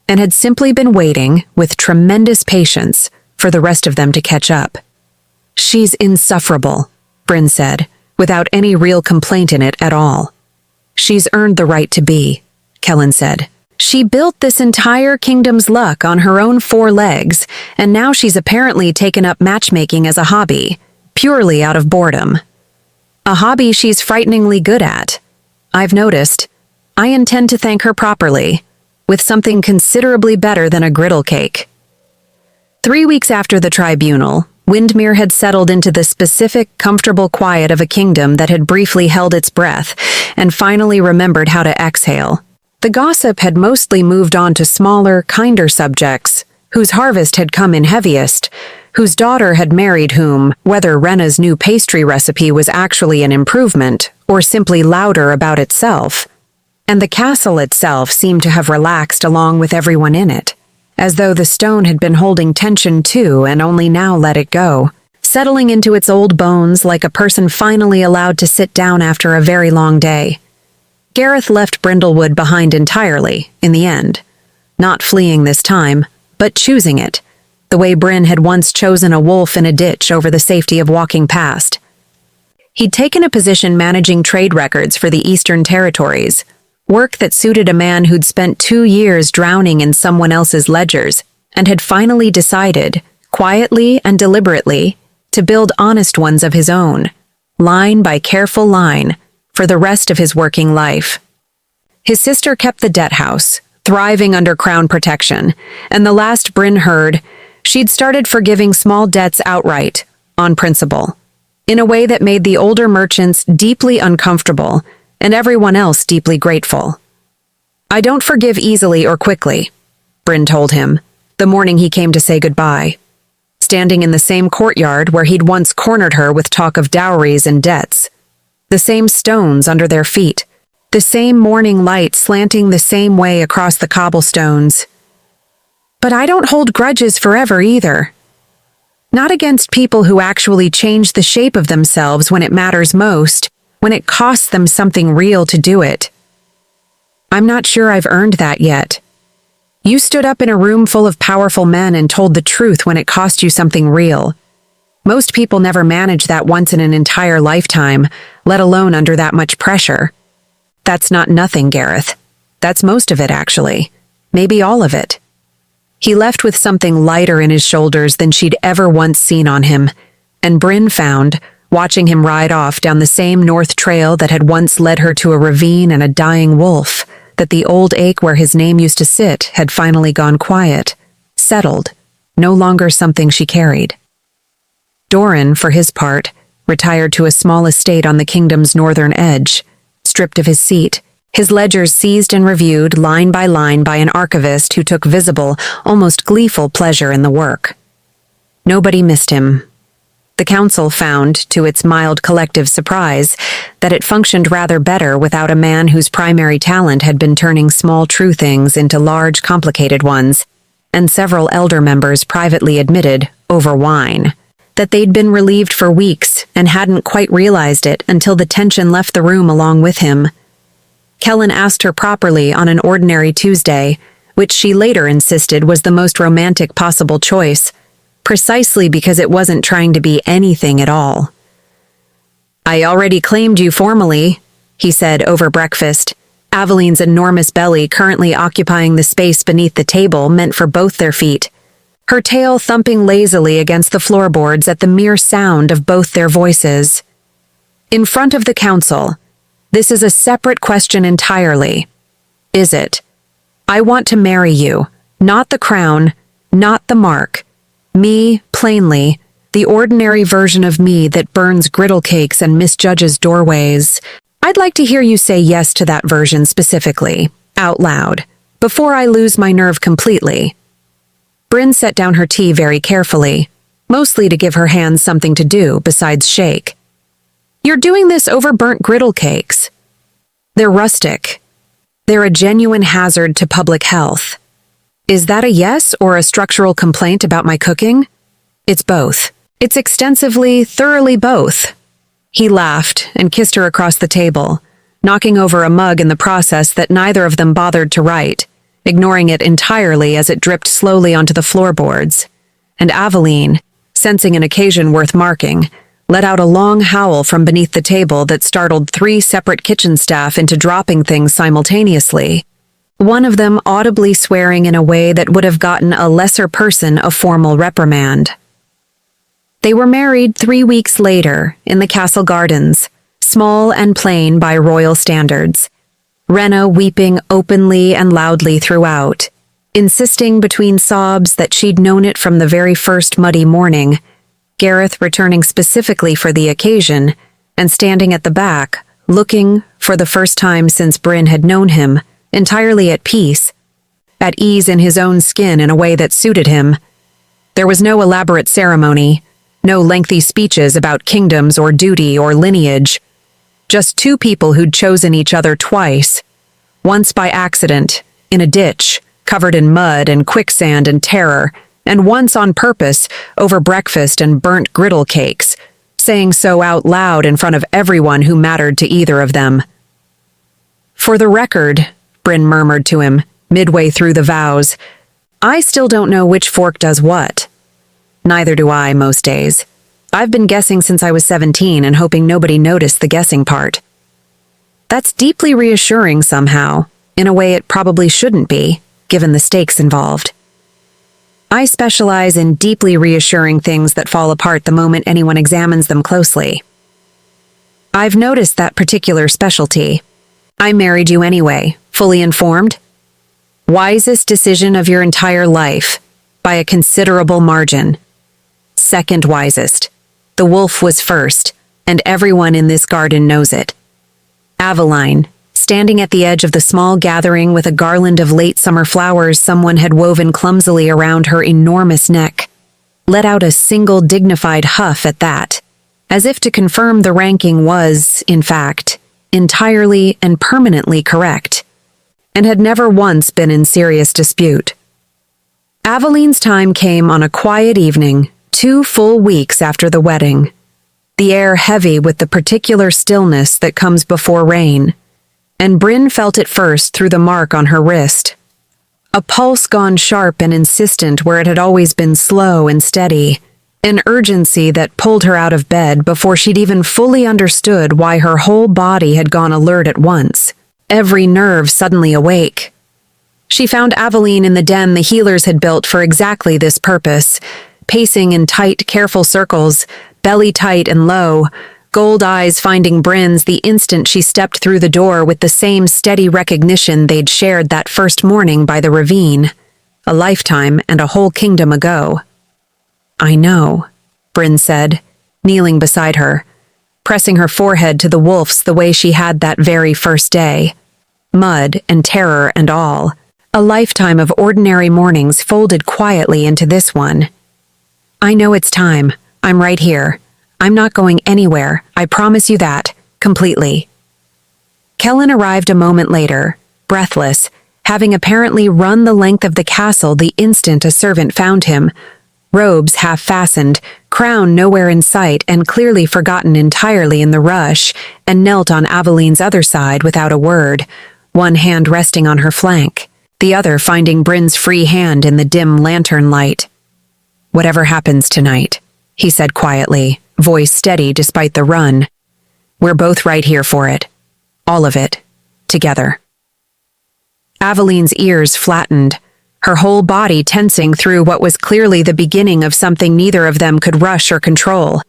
and had simply been waiting, with tremendous patience, for the rest of them to catch up. "She's insufferable," Bryn said, without any real complaint in it at all. "She's earned the right to be," Kellen said. "She built this entire kingdom's luck on her own 4 legs, and now she's apparently taken up matchmaking as a hobby, purely out of boredom. A hobby she's frighteningly good at. I've noticed. I intend to thank her properly, with something considerably better than a griddle cake." 3 weeks after the tribunal, Windmere had settled into the specific, comfortable quiet of a kingdom that had briefly held its breath and finally remembered how to exhale. The gossip had mostly moved on to smaller, kinder subjects, whose harvest had come in heaviest, whose daughter had married whom, whether Rena's new pastry recipe was actually an improvement or simply louder about itself. And the castle itself seemed to have relaxed along with everyone in it, as though the stone had been holding tension too and only now let it go, settling into its old bones like a person finally allowed to sit down after a very long day. Gareth left Brindlewood behind entirely, in the end. Not fleeing this time, but choosing it, the way Bryn had once chosen a wolf in a ditch over the safety of walking past. He'd taken a position managing trade records for the Eastern Territories, work that suited a man who'd spent 2 years drowning in someone else's ledgers and had finally decided, quietly and deliberately, to build honest ones of his own, line by careful line, for the rest of his working life. His sister kept the debt house, thriving under crown protection, and the last Bryn heard, she'd started forgiving small debts outright, on principle, in a way that made the older merchants deeply uncomfortable and everyone else deeply grateful. "I don't forgive easily or quickly," Bryn told him, the morning he came to say goodbye, standing in the same courtyard where he'd once cornered her with talk of dowries and debts. The same stones under their feet, the same morning light slanting the same way across the cobblestones. "But I don't hold grudges forever either. Not against people who actually change the shape of themselves when it matters most, when it costs them something real to do it. I'm not sure I've earned that yet. You stood up in a room full of powerful men and told the truth when it cost you something real. Most people never manage that once in an entire lifetime, let alone under that much pressure. That's not nothing, Gareth. That's most of it, actually. Maybe all of it." He left with something lighter in his shoulders than she'd ever once seen on him, and Bryn found, watching him ride off down the same north trail that had once led her to a ravine and a dying wolf, that the old ache where his name used to sit had finally gone quiet, settled, no longer something she carried. Doran, for his part, retired to a small estate on the kingdom's northern edge, stripped of his seat, his ledgers seized and reviewed line by an archivist who took visible, almost gleeful pleasure in the work. Nobody missed him. The council found, to its mild collective surprise, that it functioned rather better without a man whose primary talent had been turning small true things into large, complicated ones, and several elder members privately admitted, over wine, that they'd been relieved for weeks and hadn't quite realized it until the tension left the room along with him. Kellen asked her properly on an ordinary Tuesday, which she later insisted was the most romantic possible choice, precisely because it wasn't trying to be anything at all. "I already claimed you formally," he said over breakfast, Aveline's enormous belly currently occupying the space beneath the table meant for both their feet, her tail thumping lazily against the floorboards at the mere sound of both their voices. "In front of the council. This is a separate question entirely. Is it? I want to marry you, not the crown, not the mark. Me, plainly, the ordinary version of me that burns griddle cakes and misjudges doorways. I'd like to hear you say yes to that version specifically, out loud, before I lose my nerve completely." Bryn set down her tea very carefully, mostly to give her hands something to do besides shake. "You're doing this over burnt griddle cakes. They're rustic. They're a genuine hazard to public health. Is that a yes or a structural complaint about my cooking? It's both. It's extensively, thoroughly both." He laughed and kissed her across the table, knocking over a mug in the process that neither of them bothered to right, ignoring it entirely as it dripped slowly onto the floorboards. And Aveline, sensing an occasion worth marking, let out a long howl from beneath the table that startled 3 separate kitchen staff into dropping things simultaneously, one of them audibly swearing in a way that would have gotten a lesser person a formal reprimand. They were married 3 weeks later in the castle gardens, small and plain by royal standards. Rena weeping openly and loudly throughout, insisting between sobs that she'd known it from the very first muddy morning, Gareth returning specifically for the occasion, and standing at the back, looking, for the first time since Bryn had known him, entirely at peace, at ease in his own skin in a way that suited him. There was no elaborate ceremony, no lengthy speeches about kingdoms or duty or lineage. Just two people who'd chosen each other twice, once by accident, in a ditch, covered in mud and quicksand and terror, and once on purpose, over breakfast and burnt griddle cakes, saying so out loud in front of everyone who mattered to either of them. "For the record," Bryn murmured to him, midway through the vows, "I still don't know which fork does what." "Neither do I, most days. I've been guessing since I was 17 and hoping nobody noticed the guessing part." That's deeply reassuring somehow, in a way it probably shouldn't be, given the stakes involved. I specialize in deeply reassuring things that fall apart the moment anyone examines them closely. I've noticed that particular specialty. I married you anyway, fully informed. Wisest decision of your entire life, by a considerable margin. Second wisest. The wolf was first, and everyone in this garden knows it. Aveline, standing at the edge of the small gathering with a garland of late summer flowers someone had woven clumsily around her enormous neck, let out a single dignified huff at that, as if to confirm the ranking was, in fact, entirely and permanently correct, and had never once been in serious dispute. Aveline's time came on a quiet evening, 2 full weeks after the wedding, the air heavy with the particular stillness that comes before rain, and Bryn felt it first through the mark on her wrist. A pulse gone sharp and insistent where it had always been slow and steady, an urgency that pulled her out of bed before she'd even fully understood why her whole body had gone alert at once, every nerve suddenly awake. She found Aveline in the den the healers had built for exactly this purpose, pacing in tight, careful circles, belly tight and low, gold eyes finding Bryn's the instant she stepped through the door with the same steady recognition they'd shared that first morning by the ravine, a lifetime and a whole kingdom ago. "I know," Bryn said, kneeling beside her, pressing her forehead to the wolf's the way she had that very first day. Mud and terror and all, a lifetime of ordinary mornings folded quietly into this one. "I know it's time. I'm right here. I'm not going anywhere, I promise you that, completely." Kellen arrived a moment later, breathless, having apparently run the length of the castle the instant a servant found him, robes half-fastened, crown nowhere in sight and clearly forgotten entirely in the rush, and knelt on Aveline's other side without a word, one hand resting on her flank, the other finding Bryn's free hand in the dim lantern light. "Whatever happens tonight," he said quietly, voice steady despite the run, "we're both right here for it. All of it. Together." Aveline's ears flattened, her whole body tensing through what was clearly the beginning of something neither of them could rush or control,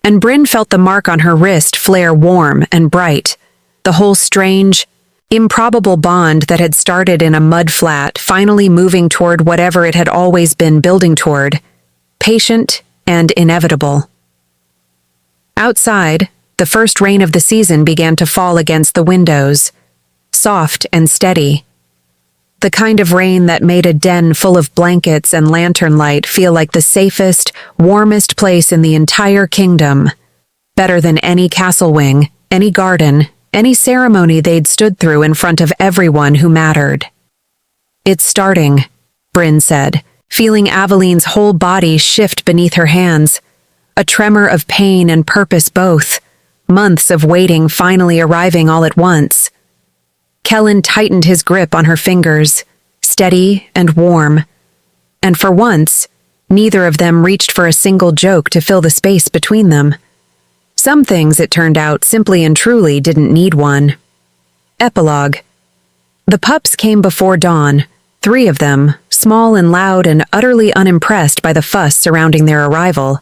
and Bryn felt the mark on her wrist flare warm and bright, the whole strange, improbable bond that had started in a mud flat finally moving toward whatever it had always been building toward, patient and inevitable. Outside, the first rain of the season began to fall against the windows, soft and steady. The kind of rain that made a den full of blankets and lantern light feel like the safest, warmest place in the entire kingdom, better than any castle wing, any garden, any ceremony they'd stood through in front of everyone who mattered. "It's starting," Bryn said, feeling Aveline's whole body shift beneath her hands, a tremor of pain and purpose both, months of waiting finally arriving all at once. Kellen tightened his grip on her fingers, steady and warm, and for once, neither of them reached for a single joke to fill the space between them. Some things, it turned out, simply and truly didn't need one. Epilogue. The pups came before dawn, 3 of them, small and loud and utterly unimpressed by the fuss surrounding their arrival,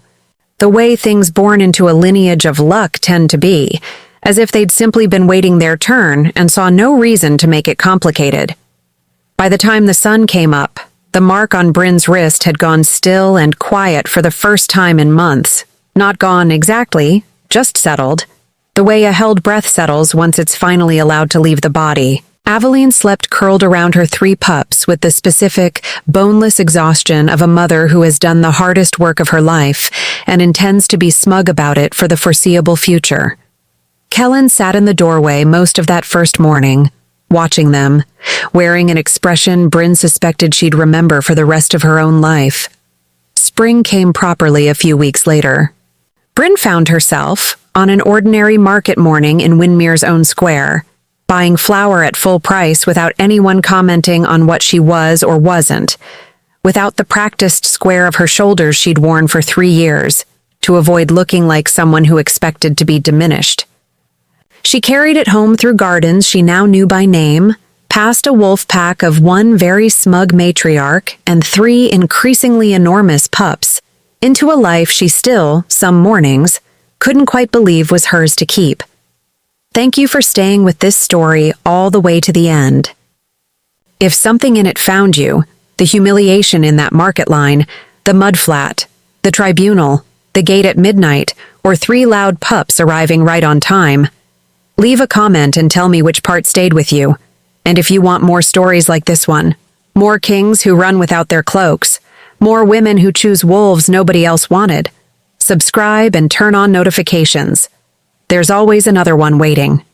the way things born into a lineage of luck tend to be, as if they'd simply been waiting their turn and saw no reason to make it complicated. By the time the sun came up, the mark on Bryn's wrist had gone still and quiet for the first time in months. Not gone exactly, just settled. The way a held breath settles once it's finally allowed to leave the body. Aveline slept curled around her 3 pups with the specific, boneless exhaustion of a mother who has done the hardest work of her life and intends to be smug about it for the foreseeable future. Kellen sat in the doorway most of that first morning, watching them, wearing an expression Bryn suspected she'd remember for the rest of her own life. Spring came properly a few weeks later. Bryn found herself, on an ordinary market morning in Winmere's own square, buying flour at full price without anyone commenting on what she was or wasn't, without the practiced square of her shoulders she'd worn for 3 years, to avoid looking like someone who expected to be diminished. She carried it home through gardens she now knew by name, past a wolf pack of 1 very smug matriarch and 3 increasingly enormous pups, into a life she still, some mornings, couldn't quite believe was hers to keep. Thank you for staying with this story all the way to the end. If something in it found you, the humiliation in that market line, the mudflat, the tribunal, the gate at midnight, or 3 loud pups arriving right on time, leave a comment and tell me which part stayed with you. And if you want more stories like this one, more kings who run without their cloaks, more women who choose wolves nobody else wanted, subscribe and turn on notifications. There's always another one waiting.